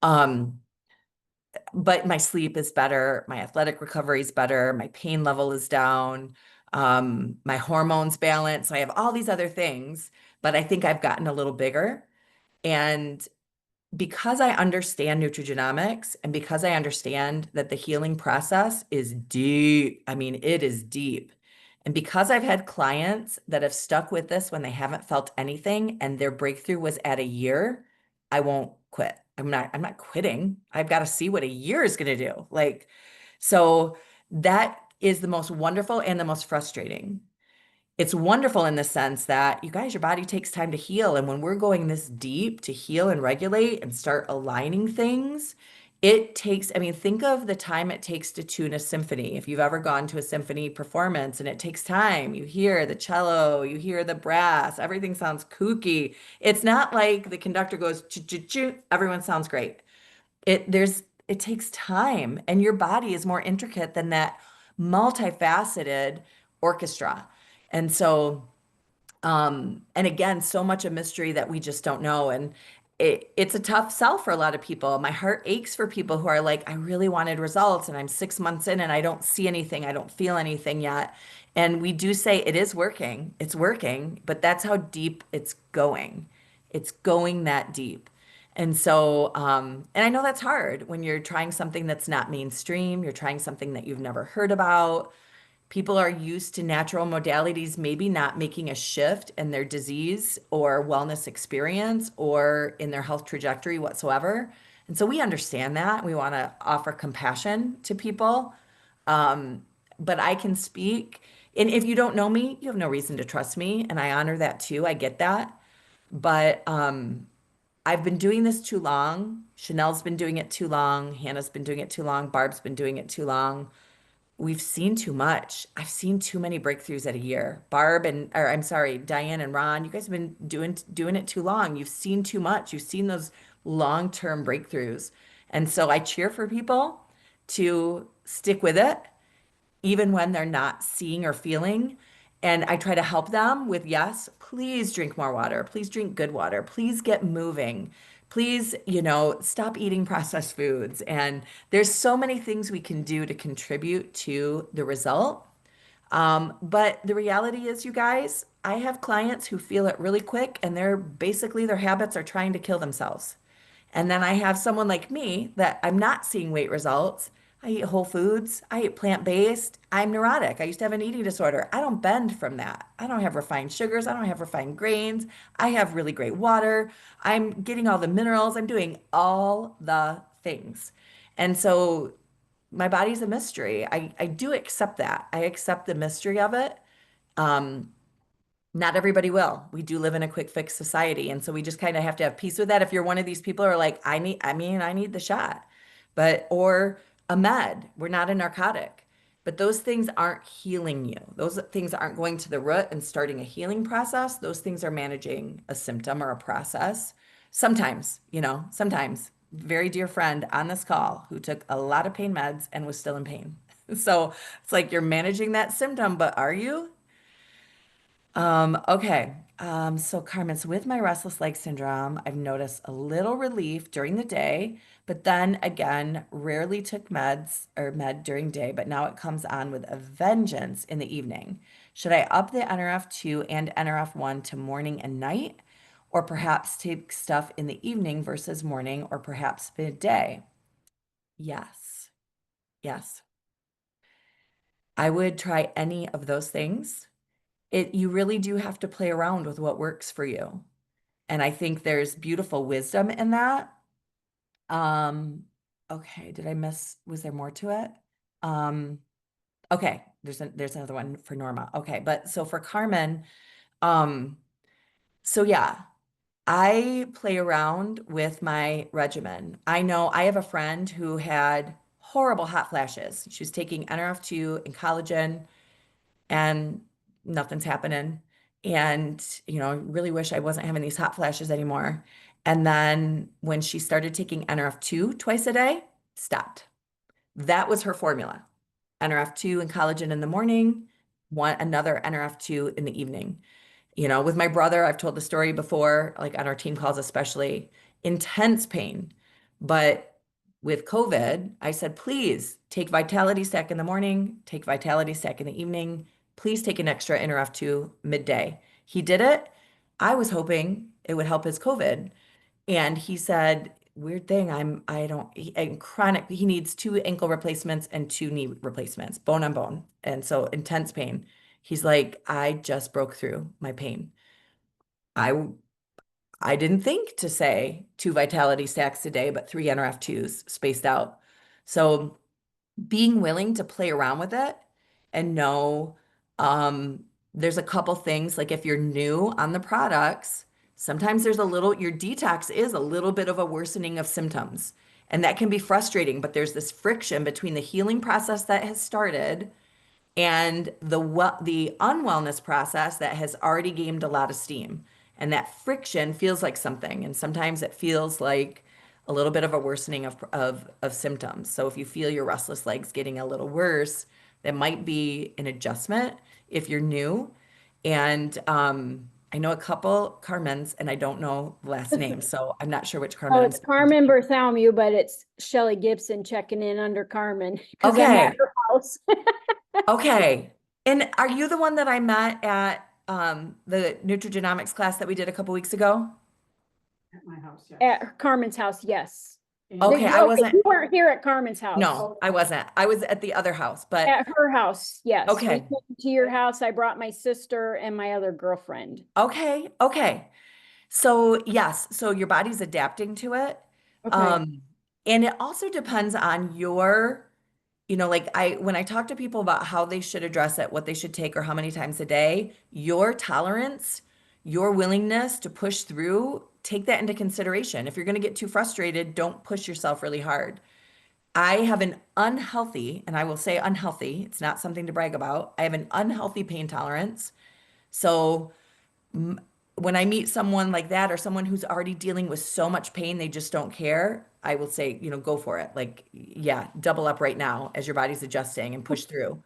But my sleep is better, my athletic recovery is better, my pain level is down, my hormones balance. So I have all these other things, but I think I've gotten a little bigger. And because I understand nutrigenomics and because I understand that the healing process is deep, I mean, it is deep. And because I've had clients that have stuck with this when they haven't felt anything and their breakthrough was at a year, I won't quit. I'm not quitting. I've got to see what a year is going to do. So that is the most wonderful and the most frustrating. It's wonderful in the sense that you guys, your body takes time to heal. And when we're going this deep to heal and regulate and start aligning things, it takes, I mean, think of the time it takes to tune a symphony. If you've ever gone to a symphony performance and it takes time, you hear the cello, you hear the brass, everything sounds kooky. It's not like the conductor goes, choo, choo, choo, everyone sounds great. it takes time, and your body is more intricate than that multifaceted orchestra. And so and again, so much a mystery that we just don't know. And it's a tough sell for a lot of people. My heart aches for people who are like, I really wanted results and I'm 6 months in and I don't see anything. I don't feel anything yet. And we do say it is working. It's working, but that's how deep it's going. It's going that deep. And so, and I know that's hard when you're trying something that's not mainstream, you're trying something that you've never heard about. People are used to natural modalities, maybe not making a shift in their disease or wellness experience or in their health trajectory whatsoever. And so we understand that. We want to offer compassion to people. But I can speak, and if you don't know me, you have no reason to trust me. And I honor that too. I get that. But I've been doing this too long. Chanel's been doing it too long. Hannah's been doing it too long. Barb's been doing it too long. We've seen too much. I've seen too many breakthroughs at a year. Barb and, or I'm sorry, Diane and Ron, you guys have been doing it too long. You've seen too much. You've seen those long-term breakthroughs. And so I cheer for people to stick with it even when they're not seeing or feeling. And I try to help them with, yes, please drink more water. Please drink good water. Please get moving. Please, stop eating processed foods. And there's so many things we can do to contribute to the result. But the reality is, you guys, I have clients who feel it really quick and their habits are trying to kill themselves. And then I have someone like me that I'm not seeing weight results. I eat whole foods. I eat plant-based. I'm neurotic. I used to have an eating disorder. I don't bend from that. I don't have refined sugars. I don't have refined grains. I have really great water. I'm getting all the minerals. I'm doing all the things. And so my body's a mystery. I do accept that. I accept the mystery of it. Um, Not everybody will. We do live in a quick fix society. And so we just kind of have to have peace with that. If you're one of these people who are like, I need the shot, or a med, we're not a narcotic, but those things aren't healing you. Those things aren't going to the root and starting a healing process. Those things are managing a symptom or a process. Sometimes, sometimes very dear friend on this call who took a lot of pain meds and was still in pain. So it's like you're managing that symptom, but are you? Okay. So Carmen, so with my restless leg syndrome, I've noticed a little relief during the day, but then again, rarely took med during day, but now it comes on with a vengeance in the evening. Should I up the NRF2 and NRF1 to morning and night, or perhaps take stuff in the evening versus morning, or perhaps midday? Yes. Yes. I would try any of those things. You really do have to play around with what works for you. And I think there's beautiful wisdom in that. Um, okay, was there more to it? Okay, there's another one for Norma. Okay, but so for Carmen, um, so yeah, I play around with my regimen. I know I have a friend who had horrible hot flashes. She was taking NRF2 and collagen and nothing's happening. And, really wish I wasn't having these hot flashes anymore. And then when she started taking NRF2 twice a day, stopped. That was her formula. NRF2 and collagen in the morning, another NRF2 in the evening. With my brother, I've told the story before, like on our team calls, especially intense pain. But with COVID, I said, please take Vitality Stack in the morning, take Vitality Stack in the evening. Please take an extra NRF2 midday. He did it. I was hoping it would help his COVID. And he said, weird thing, and chronic, he needs 2 ankle replacements and 2 knee replacements, bone on bone. And so intense pain. He's like, I just broke through my pain. I didn't think to say 2 Vitality Stacks a day, but 3 NRF2s spaced out. So being willing to play around with it and know there's a couple things, like if you're new on the products, sometimes your detox is a little bit of a worsening of symptoms. And that can be frustrating, but there's this friction between the healing process that has started and the unwellness process that has already gained a lot of steam. And that friction feels like something. And sometimes it feels like a little bit of a worsening of symptoms. So if you feel your restless legs getting a little worse, that might be an adjustment if you're new. And I know a couple Carmen's, and I don't know the last name, so I'm not sure which Carmen Oh, I'm it's speaking to. Carmen Bartholomew, but it's Shelley Gibson checking in under Carmen because I'm Okay. at her house. Okay. And are you the one that I met at the nutrigenomics class that we did a couple weeks ago? At my house, yes. At Carmen's house, yes. Okay, I wasn't. You weren't here at Carmen's house. No, I wasn't. I was at the other house, but At her house, yes. We okay. came to your house. I brought my sister and my other girlfriend. Okay, okay. So yes, so your body's adapting to it. Okay. And it also depends on your, like when I talk to people about how they should address it, what they should take or how many times a day, your tolerance, your willingness to push through, take that into consideration. If you're going to get too frustrated, don't push yourself really hard. I have an unhealthy, and I will say unhealthy, it's not something to brag about. I have an unhealthy pain tolerance. So when I meet someone like that or someone who's already dealing with so much pain, they just don't care, I will say, go for it. Like, yeah, double up right now as your body's adjusting and push through.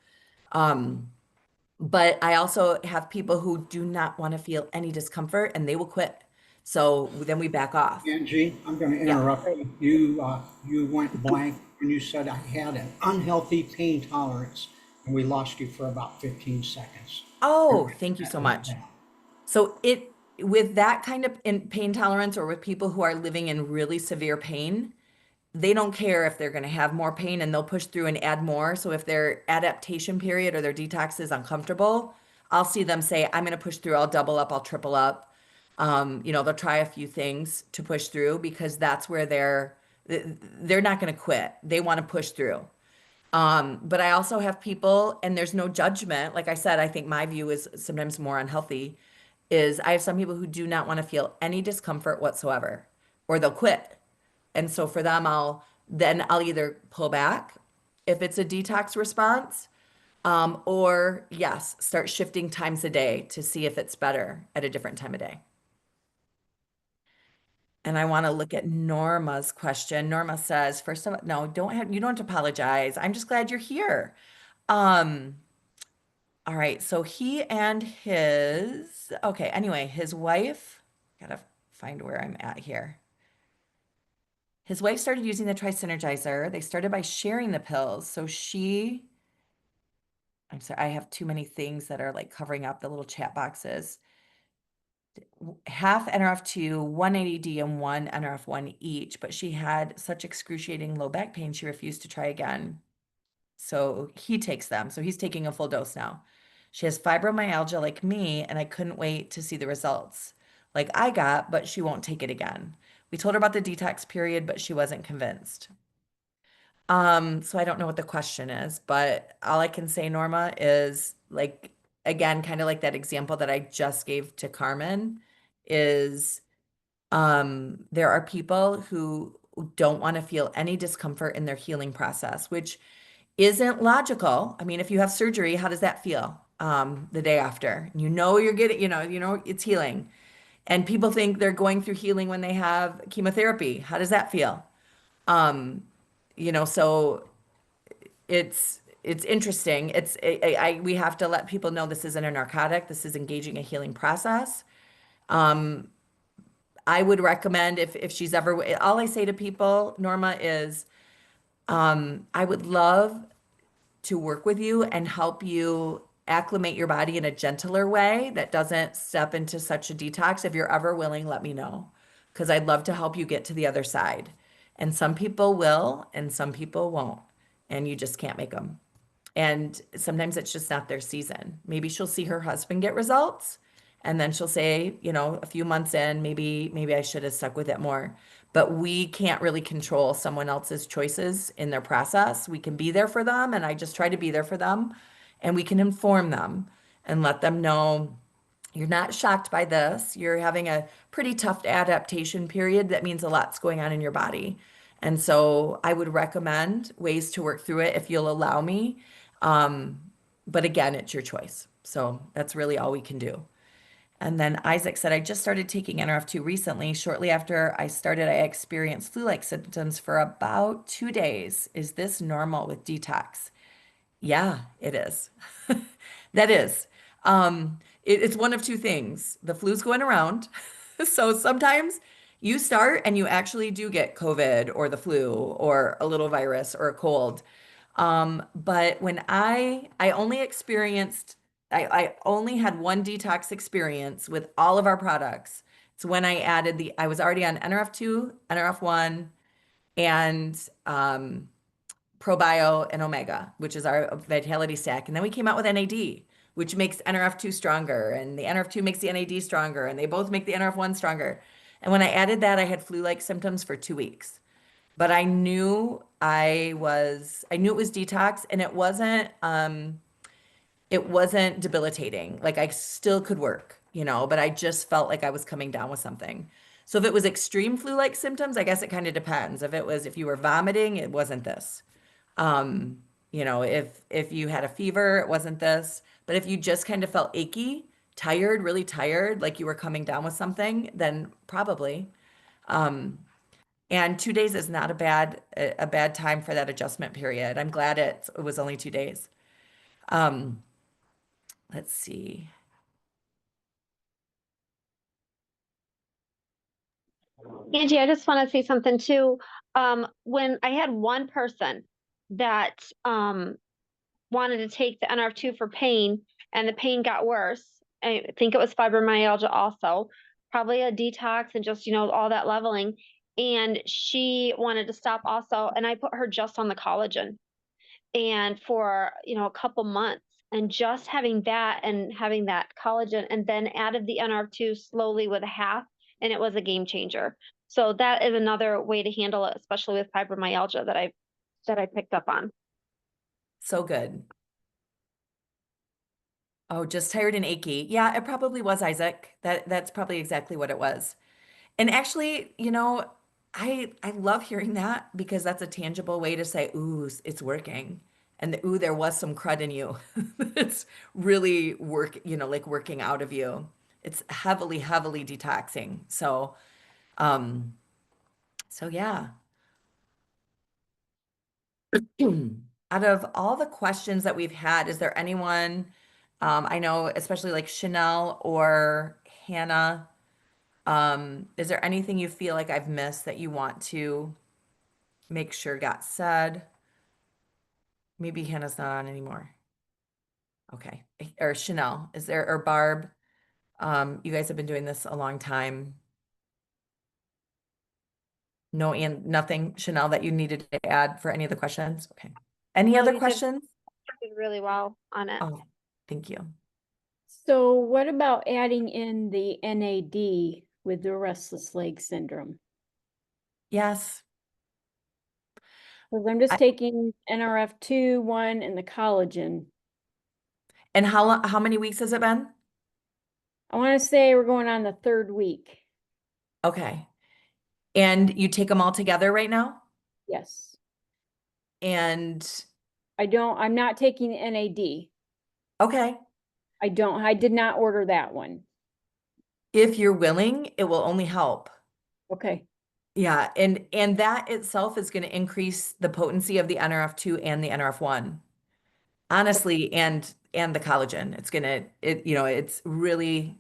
But I also have people who do not want to feel any discomfort and they will quit. So then we back off. Angie, I'm going to interrupt you. You went blank when you said I had an unhealthy pain tolerance, and we lost you for about 15 seconds. Oh, thank you so much. So with that kind of pain tolerance or with people who are living in really severe pain, they don't care if they're going to have more pain and they'll push through and add more. So if their adaptation period or their detox is uncomfortable, I'll see them say, I'm going to push through. I'll double up. I'll triple up. They'll try a few things to push through because that's where they're not going to quit. They want to push through. But I also have people, and there's no judgment. Like I said, I think my view is sometimes more unhealthy, is I have some people who do not want to feel any discomfort whatsoever, or they'll quit. And so for them, I'll either pull back if it's a detox response, or yes, start shifting times a day to see if it's better at a different time of day. And I want to look at Norma's question. Norma says, first of all, no, you don't have to apologize. I'm just glad you're here. All right, so anyway, his wife, gotta find where I'm at here. His wife started using the Tri-Synergizer. They started by sharing the pills. So I'm sorry, I have too many things that are like covering up the little chat boxes. Half NRF2, 180D, and one NRF1 each, but she had such excruciating low back pain, she refused to try again. So he takes them. So he's taking a full dose now. She has fibromyalgia like me, and I couldn't wait to see the results like I got, but she won't take it again. We told her about the detox period, but she wasn't convinced. So I don't know what the question is, but all I can say, Norma, is like, again, kind of like that example that I just gave to Carmen is there are people who don't want to feel any discomfort in their healing process, which isn't logical. I mean, if you have surgery, how does that feel the day after? You're getting, it's healing. And people think they're going through healing when they have chemotherapy. How does that feel? So it's interesting. We have to let people know this isn't a narcotic. This is engaging a healing process. I would recommend if she's ever, all I say to people, Norma, is I would love to work with you and help you acclimate your body in a gentler way that doesn't step into such a detox. If you're ever willing, let me know, because I'd love to help you get to the other side. And some people will, and some people won't, and you just can't make them. And sometimes it's just not their season. Maybe she'll see her husband get results, and then she'll say, a few months in, maybe I should have stuck with it more. But we can't really control someone else's choices in their process. We can be there for them, and I just try to be there for them, and we can inform them and let them know you're not shocked by this. You're having a pretty tough adaptation period. That means a lot's going on in your body. And so I would recommend ways to work through it if you'll allow me. But again, it's your choice. So that's really all we can do. And then Isaac said, I just started taking NRF2 recently. Shortly after I started, I experienced flu-like symptoms for about 2 days. Is this normal with detox? Yeah, it is. That is. It's one of two things. The flu's going around. So sometimes you start and you actually do get COVID or the flu or a little virus or a cold. But when I only experienced, I only had one detox experience with all of our products. It's when I added I was already on NRF2, NRF1, and ProBio and Omega, which is our Vitality Stack. And then we came out with NAD, which makes NRF2 stronger, and the NRF2 makes the NAD stronger, and they both make the NRF1 stronger. And when I added that, I had flu-like symptoms for 2 weeks. But I knew it was detox, and it wasn't debilitating. Like I still could work, but I just felt like I was coming down with something. So if it was extreme flu-like symptoms, I guess it kind of depends. If you were vomiting, it wasn't this. If you had a fever, it wasn't this. But if you just kind of felt achy, tired, really tired, like you were coming down with something, then probably. And 2 days is not a bad time for that adjustment period. I'm glad it was only 2 days. Let's see. Angie, I just want to say something too. When I had one person that wanted to take the NRF2 for pain, and the pain got worse. I think it was fibromyalgia also, probably a detox and just, all that leveling. And she wanted to stop also. And I put her just on the collagen and for, a couple months, and just having that and having that collagen, and then added the NRF2 slowly with a half, and it was a game changer. So that is another way to handle it, especially with fibromyalgia that I picked up on. So good. Oh, just tired and achy. Yeah, it probably was, Isaac. That's probably exactly what it was. And actually, I love hearing that because that's a tangible way to say, ooh, it's working. And ooh, there was some crud in you. It's really like working out of you. It's heavily, heavily detoxing. Um, so yeah. Out of all the questions that we've had, is there anyone, I know especially like Chanel or Hannah, is there anything you feel like I've missed that you want to make sure got said? Maybe Hannah's not on anymore. Okay. Or Chanel, or Barb? You guys have been doing this a long time. No, and nothing, Chanel, that you needed to add for any of the questions? Okay. Any No, other you questions? did really well on it. Oh, thank you. So what about adding in the NAD with the restless leg syndrome? Yes. Because I'm just I- taking NRF2, 1, and the collagen. And how many weeks has it been? I want to say we're going on the 3rd week. Okay. And you take them all together right now? Yes. And I'm not taking the NAD. okay, I did not order that one. if you're willing, it will only help. Okay. Yeah, and that itself is going to increase the potency of the NRF2 and the NRF1. Honestly, and the collagen. It's really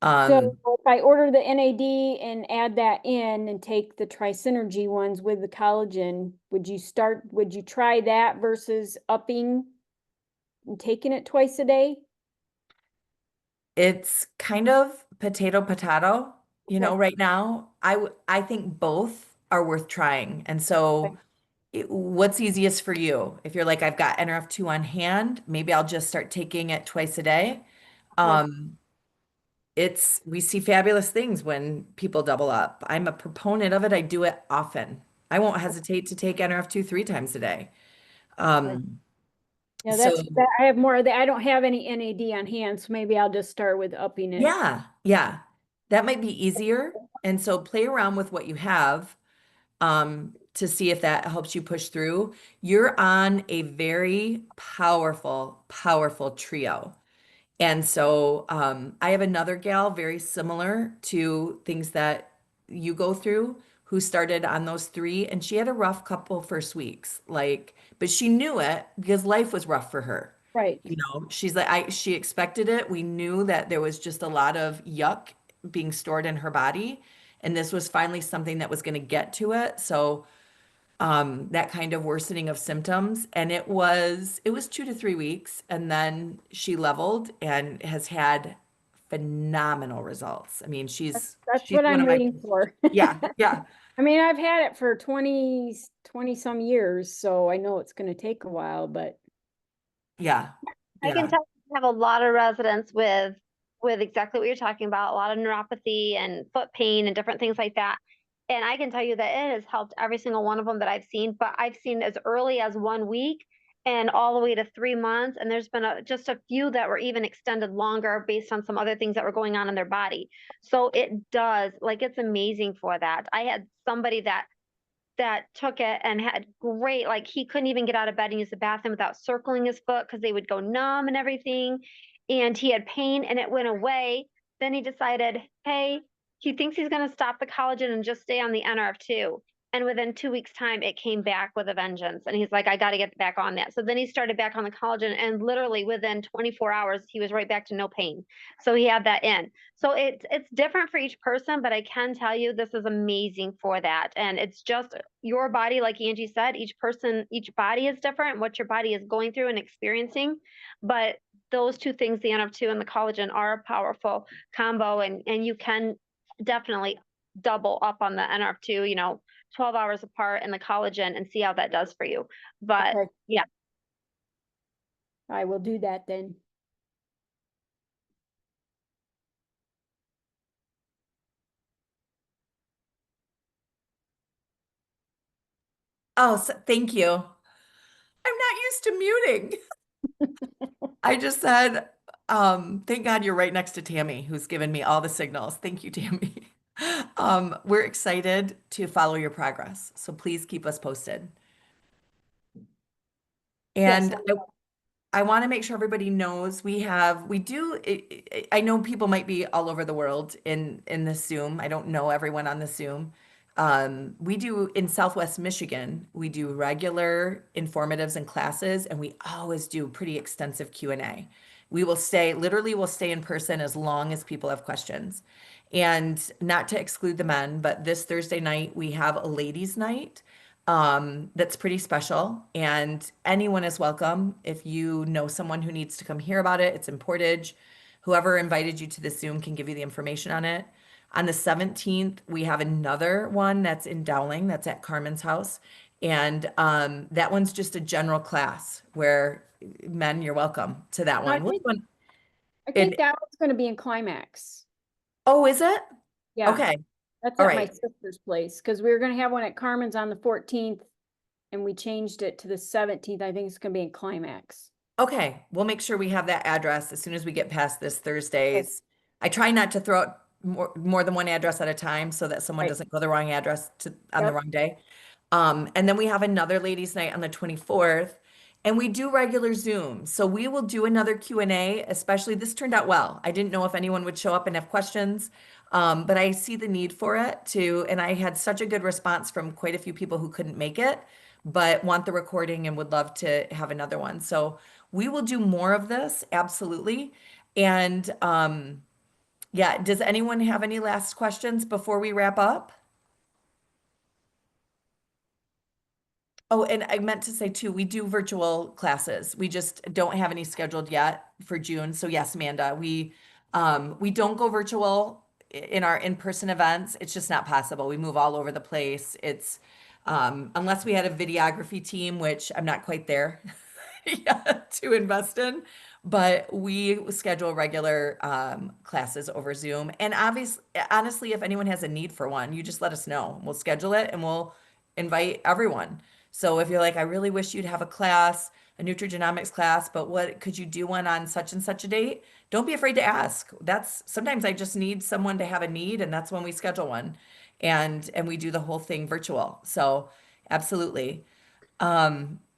So if I order the NAD and add that in and take the Tri-Synergy ones with the collagen, would you try that versus upping and taking it twice a day? it's kind of potato, Okay. right now. I think both are worth trying. And so what's easiest for you? If you're like, I've got NRF2 on hand, maybe I'll just start taking it twice a day. Um, we see fabulous things when people double up. I'm a proponent of it. I do it often. I won't hesitate to take NRF2 3 times a day. Yeah, So I have more of that. I don't have any NAD on hand, so maybe I'll just start with upping it. yeah, that might be easier. And so play around with what you have, to see if that helps you push through. You're on a very powerful, powerful trio. And so I have another gal very similar to things that you go through who started on those three, and she had a rough couple first weeks, like, but she knew it because life was rough for her. Right. You know, she's like, she expected it. We knew that there was just a lot of yuck being stored in her body, and this was finally something that was going to get to it. So that kind of worsening of symptoms, and it was 2 to 3 weeks, and then she leveled and has had phenomenal results. I mean, That's she's what one I'm of my, waiting for. yeah, yeah, I mean, I've had it for 20 some years, so I know it's gonna take a while, but yeah, I can yeah. tell you have a lot of residents with exactly what you're talking about, a lot of neuropathy and foot pain and different things like that. And I can tell you that it has helped every single one of them that I've seen, but I've seen as early as 1 week and all the way to 3 months. And there's been just a few that were even extended longer based on some other things that were going on in their body. So it does, like, it's amazing for that. I had somebody that took it and had great, like, he couldn't even get out of bed and use the bathroom without circling his foot because they would go numb and everything. And he had pain and it went away. Then he decided, hey, he thinks he's going to stop the collagen and just stay on the NRF2. And within 2 weeks' time, it came back with a vengeance. And he's like, I got to get back on that. So then he started back on the collagen, and literally within 24 hours, he was right back to no pain. So he had that in. So it's different for each person, but I can tell you this is amazing for that. And it's just your body, like Angie said, each person, each body is different, what your body is going through and experiencing. But those two things, the NF2 and the collagen, are a powerful combo, and you can definitely double up on the NRF2, 12 hours apart, and the collagen, and see how that does for you. But okay, yeah, I will do that then. Oh, so, thank you. I'm not used to muting. I just said, thank God you're right next to Tammy, who's given me all the signals. Thank you, Tammy. We're excited to follow your progress, so please keep us posted. Yes, And I want to make sure everybody knows we do, I know people might be all over the world in the Zoom. I don't know everyone on the Zoom. We do in Southwest Michigan, we do regular informatives and classes, and we always do pretty extensive Q&A. We will stay, literally we'll stay in person as long as people have questions. And not to exclude the men, but this Thursday night, we have a ladies' night that's pretty special, and anyone is welcome. If you know someone who needs to come hear about it, it's in Portage. Whoever invited you to the Zoom can give you the information on it. On the 17th, we have another one that's in Dowling, that's at Carmen's house. And that one's just a general class where men, you're welcome to that I one. Which think one? I And think that one's gonna be in Climax. oh, is it? Yeah, Okay. that's All at my right. sister's place, because we were gonna have one at Carmen's on the 14th, and we changed it to the 17th. I think it's gonna be in Climax. Okay, we'll make sure we have that address as soon as we get past this Thursdays. I try not to throw out more than one address at a time so that someone Right. doesn't go the wrong address on the Yep. wrong day. And then we have another ladies' night on the 24th, and we do regular Zoom. So we will do another Q&A, especially this turned out well. I didn't know if anyone would show up and have questions, but I see the need for it too. And I had such a good response from quite a few people who couldn't make it, but want the recording and would love to have another one. So we will do more of this, absolutely. And yeah, does anyone have any last questions before we wrap up? Oh, and I meant to say too, we do virtual classes. We just don't have any scheduled yet for June. So yes, Amanda, we don't go virtual in our in-person events. It's just not possible. We move all over the place. It's unless we had a videography team, which I'm not quite there yet to invest in, but we schedule regular classes over Zoom. And obviously, honestly, if anyone has a need for one, you just let us know. We'll schedule it and we'll invite everyone. So if you're like, I really wish you'd have a class, a nutrigenomics class, but what could you do one on such and such a date? Don't be afraid to ask. That's sometimes I just need someone to have a need, and that's when we schedule one. And we do the whole thing virtual. So absolutely.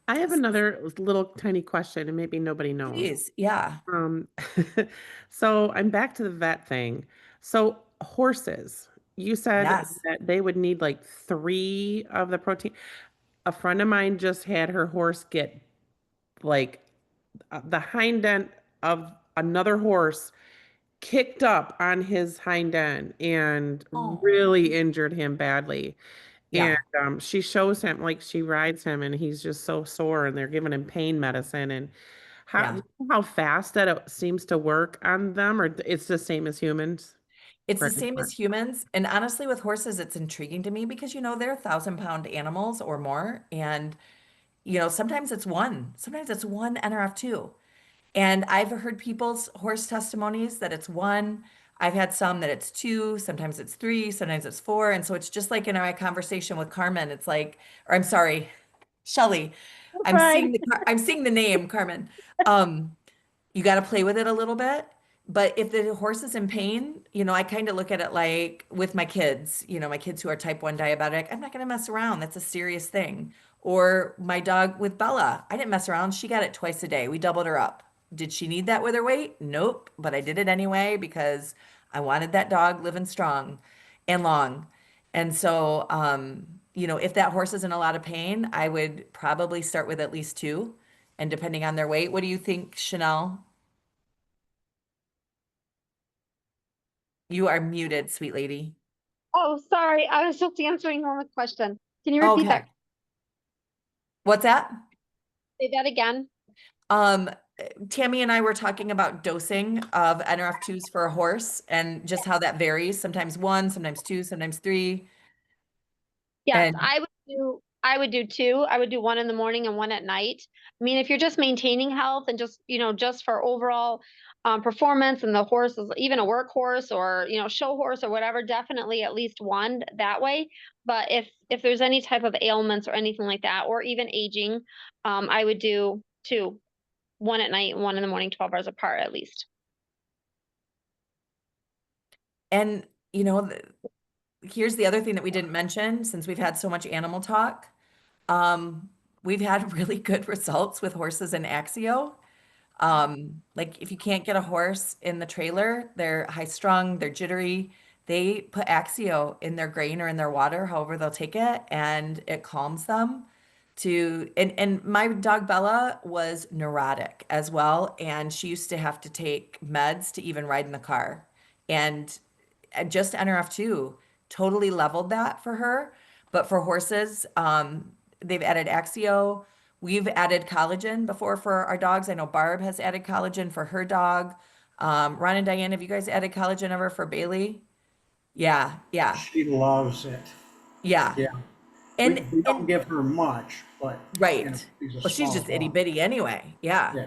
I have another little tiny question, and maybe nobody knows. Please, yeah. Um, so I'm back to the vet thing. So horses, you said Yes. that they would need like 3 of the protein. A friend of mine just had her horse get like the hind end of another horse kicked up on his hind end and Oh, really injured him badly. And yeah. she shows him, like she rides him, and he's just so sore, and they're giving him pain medicine. And Yeah. how fast that it seems to work on them, or it's the same as humans? It's For the same as humans. And honestly, with horses, it's intriguing to me because, they're 1,000-pound animals or more. And, sometimes it's one NRF2. And I've heard people's horse testimonies that it's one. I've had some that it's two, sometimes it's three, sometimes it's four. And so it's just like in our conversation with Carmen, it's like, or I'm sorry, Shelly. Right. I'm seeing the name, Carmen. Um, you got to play with it a little bit. But if the horse is in pain, I kind of look at it like with my kids, my kids who are type 1 diabetic, I'm not going to mess around. That's a serious thing. Or my dog with Bella, I didn't mess around. She got it twice a day. We doubled her up. Did she need that with her weight? Nope. But I did it anyway because I wanted that dog living strong and long. And so, if that horse is in a lot of pain, I would probably start with at least two. And depending on their weight, what do you think, Chanel? You are muted, sweet lady. Oh, sorry. I was just answering Norma's question. Can you repeat Okay. that? What's that? Say that again. Um, Tammy and I were talking about dosing of NRF2s for a horse and just how that varies. Sometimes one, sometimes two, sometimes three. Yes, And I would do two. I would do one in the morning and one at night. I mean, if you're just maintaining health and just for overall performance and the horse is even a workhorse or, show horse or whatever, definitely at least one that way. But if there's any type of ailments or anything like that, or even aging, I would do two, one at night and one in the morning, 12 hours apart at least. and you know, th- here's the other thing that we didn't mention since we've had so much animal talk. Um, we've had really good results with horses in Axio. Like if you can't get a horse in the trailer, they're high strung, they're jittery. They put Axio in their grain or in their water, however they'll take it, and it calms them and my dog Bella was neurotic as well, and she used to have to take meds to even ride in the car. And just NRF2 totally leveled that for her. But for horses, they've added Axio. We've added collagen before for our dogs. I know Barb has added collagen for her dog. Ron and Diane, have you guys added collagen ever for Bailey? Yeah, yeah, She loves it. yeah. Yeah. And We don't and give her much, but, right. she's a Well, she's small just itty dog. bitty anyway. Yeah. Yeah.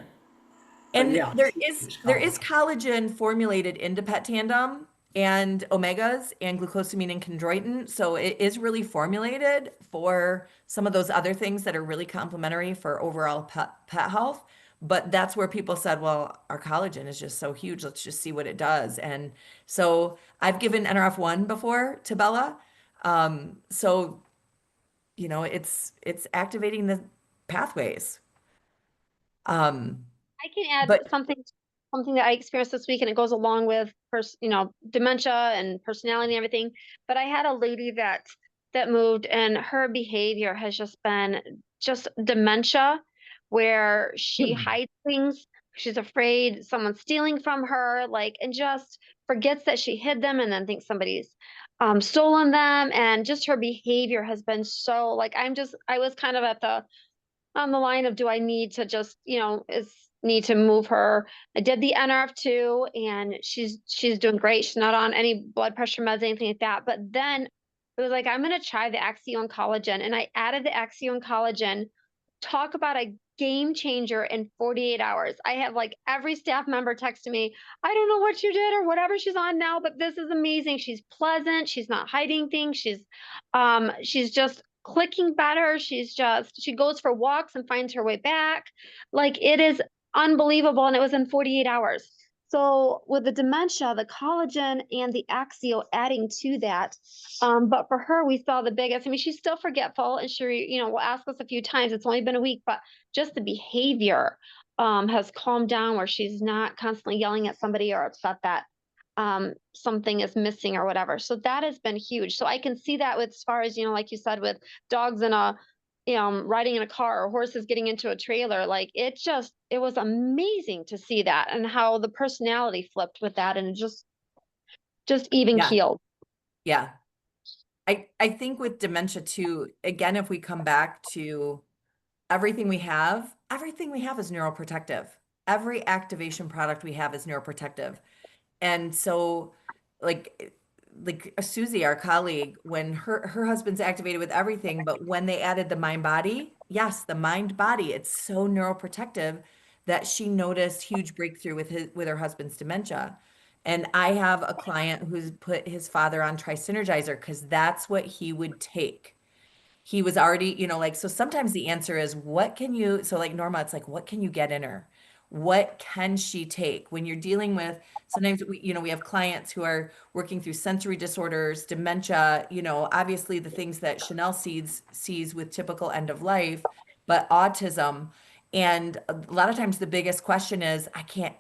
But And yeah, there she is needs there is collagen. collagen formulated into pet tandem and omegas and glucosamine and chondroitin. So it is really formulated for some of those other things that are really complementary for overall pet health. But that's where people said, well, our collagen is just so huge. Let's just see what it does. And so I've given NRF1 before to Bella. So it's activating the pathways. Um, I can add but something that I experienced this week, and it goes along with dementia and personality and everything. But I had a lady that moved, and her behavior has just been just dementia, where she hides things. She's afraid someone's stealing from her, like, and just forgets that she hid them, and then thinks somebody's stolen them. And just her behavior has been so like I was kind of at the on the line of do I need to just, is need to move her. I did the NRF2 and she's doing great. She's not on any blood pressure meds, anything like that. But then it was like, I'm gonna try the Axio and collagen. And I added the Axio and collagen. Talk about a game changer in 48 hours. I have like every staff member texting me, I don't know what you did or whatever she's on now, but this is amazing. She's pleasant. She's not hiding things. She's just clicking better. She goes for walks and finds her way back. Like it is unbelievable. And it was in 48 hours. So with the dementia, the collagen and the axio adding to that. But for her, we saw the biggest. I mean, she's still forgetful, and she, will ask us a few times. It's only been a week, but just the behavior has calmed down, where she's not constantly yelling at somebody or upset that something is missing or whatever. So that has been huge. So I can see that with, as far as, like you said, with dogs in a riding in a car or horses getting into a trailer. Like it was amazing to see that, and how the personality flipped with that, and just even Yeah. keeled. Yeah. I think with dementia too, again, if we come back to everything we have is neuroprotective. Every activation product we have is neuroprotective. And so like Susie, our colleague, when her husband's activated with everything, but when they added the mind body, yes, the mind body, it's so neuroprotective that she noticed huge breakthrough with her husband's dementia. And I have a client who's put his father on Trisynergizer because that's what he would take. He was already, so sometimes the answer is, so like Norma, it's like, what can you get in her? What can she take? When you're dealing with, sometimes we have clients who are working through sensory disorders, dementia, obviously the things that Chanel sees with typical end of life, but autism. And a lot of times the biggest question is, I can't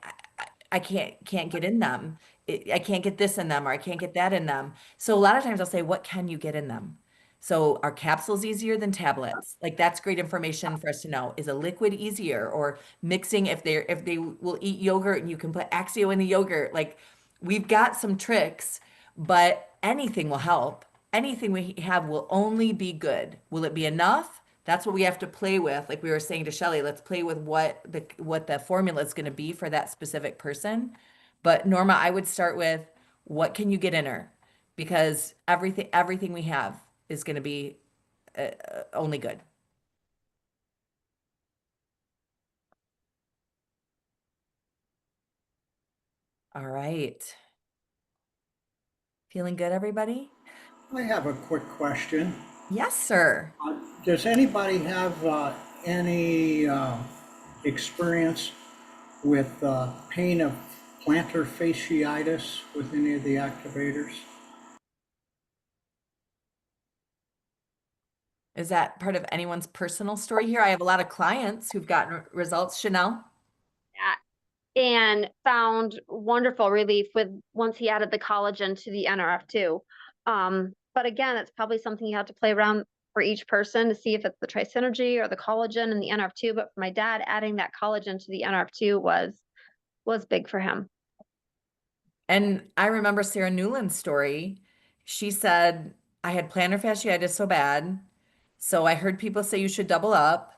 get in them. I can't get this in them, or I can't get that in them. So a lot of times I'll say, what can you get in them? So are capsules easier than tablets? Like that's great information for us to know. Is a liquid easier, or mixing if they will eat yogurt and you can put Axio in the yogurt? Like we've got some tricks, but anything will help. Anything we have will only be good. Will it be enough? That's what we have to play with. Like we were saying to Shelly, let's play with what the formula is going to be for that specific person. But Norma, I would start with, what can you get in her? Because everything we have is going to be only good. All right. Feeling good, everybody? I have a quick question. Yes, sir. Does anybody have any experience with pain of plantar fasciitis with any of the activators? Is that part of anyone's personal story here? I have a lot of clients who've gotten results. Chanel? And found wonderful relief with once he added the collagen to the NRF2. But again, it's probably something you have to play around for each person to see if it's the Trisynergy or the collagen and the NRF2. But for my dad, adding that collagen to the NRF2 was big for him. And I remember Sarah Newland's story. She said, I had plantar fasciitis so bad. So I heard people say you should double up.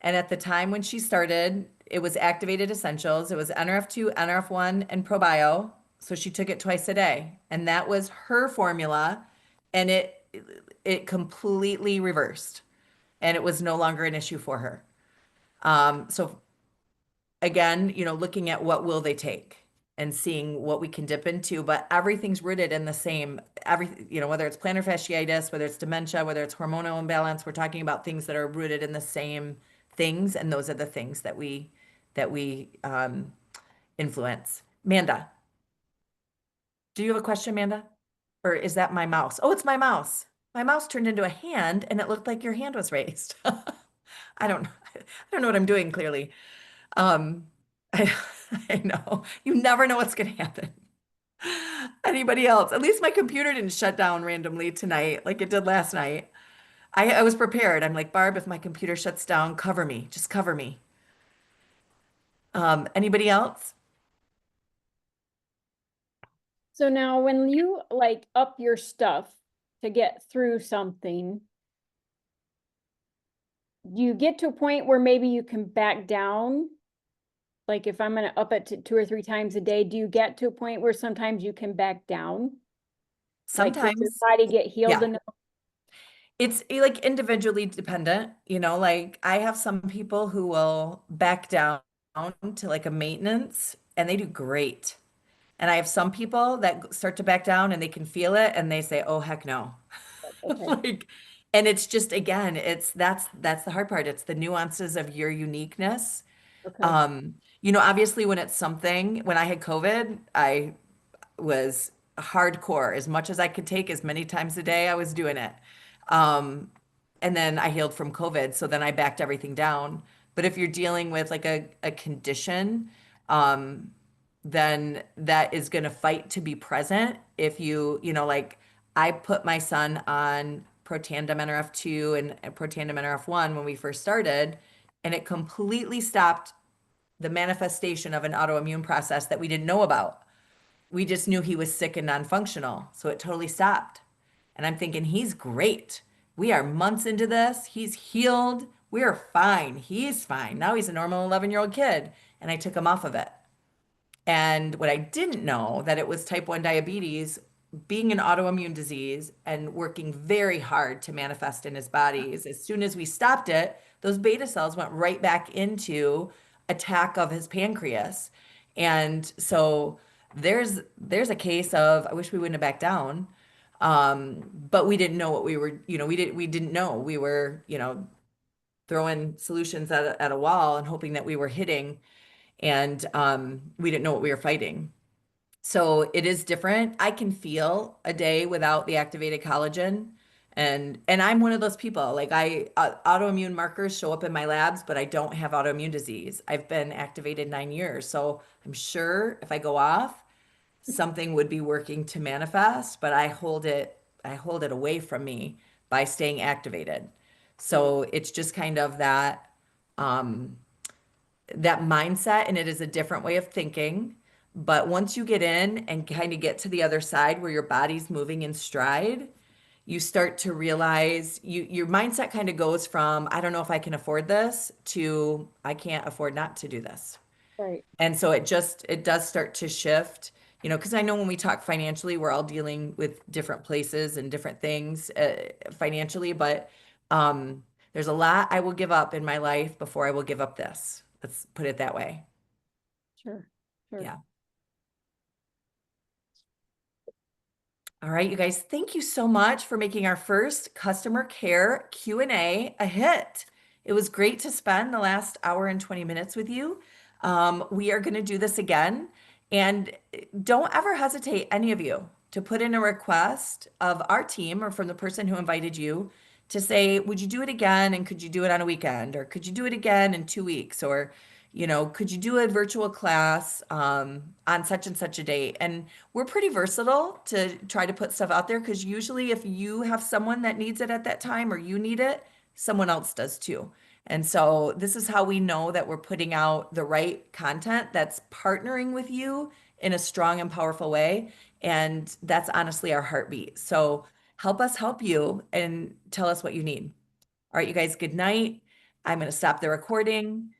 And at the time when she started, it was activated essentials. It was NRF2, NRF1, and ProBio. So she took it twice a day. And that was her formula. And it completely reversed. And it was no longer an issue for her. So again, looking at what will they take and seeing what we can dip into, but everything's rooted in the same, whether it's plantar fasciitis, whether it's dementia, whether it's hormonal imbalance, we're talking about things that are rooted in the same things. And those are the things that we influence. Manda, do you have a question, Manda? Or is that my mouse? Oh, it's my mouse. My mouse turned into a hand and it looked like your hand was raised. I don't know what I'm doing clearly. I, I know. You never know what's going to happen. Anybody else? At least my computer didn't shut down randomly tonight like it did last night. I was prepared. I'm like, Barb, if my computer shuts down, cover me. Just cover me. Anybody else? So now when you like up your stuff to get through something, do you get to a point where maybe you can back down? Like if I'm going to up it to 2 or 3 times a day, do you get to a point where sometimes you can back down? Like, does your Sometimes, body get healed yeah. enough? It's like individually dependent, like I have some people who will back down to like a maintenance and they do great. And I have some people that start to back down and they can feel it and they say, "Oh, heck no." Okay. Like, and it's just, again, that's the hard part. It's the nuances of your uniqueness. Okay. You know, obviously when it's something, when I had COVID, I was hardcore. As much as I could take, as many times a day, I was doing it. Um, and then I healed from COVID, so then I backed everything down. But if you're dealing with like a condition, um, then that is going to fight to be present. If you know, like I put my son on Protandim NRF2 and Protandim NRF1 when we first started, and it completely stopped the manifestation of an autoimmune process that we didn't know about. We just knew he was sick and non-functional. So it totally stopped. And I'm thinking, he's great. We are months into this. He's healed. We're fine. He's fine. Now he's a normal 11-year-old kid. And I took him off of it. And what I didn't know that it was type 1 diabetes being an autoimmune disease and working very hard to manifest in his bodies. As soon as we stopped it, those beta cells went right back into attack of his pancreas. And so there's a case of I wish we wouldn't have backed down. But we didn't know what we were, we didn't know. We were, throwing solutions at a wall and hoping that we were hitting, and we didn't know what we were fighting. So it is different. I can feel a day without the activated collagen. And I'm one of those people. Like autoimmune markers show up in my labs, but I don't have autoimmune disease. I've been activated 9 years. So I'm sure if I go off, something would be working to manifest, but I hold it away from me by staying activated. So it's just kind of um that mindset, and it is a different way of thinking. But once you get in and kind of get to the other side where your body's moving in stride, you start to realize your mindset kind of goes from, I don't know if I can afford this, to I can't afford not to do this. Right. And so it does start to shift, because I know when we talk financially, we're all dealing with different places and different things financially, but there's a lot I will give up in my life before I will give up this. Let's put it that way. Sure. Sure. Yeah. All right, you guys, thank you so much for making our first customer care Q&A a hit. It was great to spend the last hour and 20 minutes with you. We are going to do this again. And don't ever hesitate, any of you, to put in a request of our team or from the person who invited you to say, would you do it again? And could you do it on a weekend? Or could you do it again in 2 weeks? Or, could you do a virtual class on such and such a date? And we're pretty versatile to try to put stuff out there, because usually if you have someone that needs it at that time or you need it, someone else does too. And so this is how we know that we're putting out the right content that's partnering with you in a strong and powerful way. And that's honestly our heartbeat. So help us help you and tell us what you need. All right, you guys, good night. I'm going to stop the recording.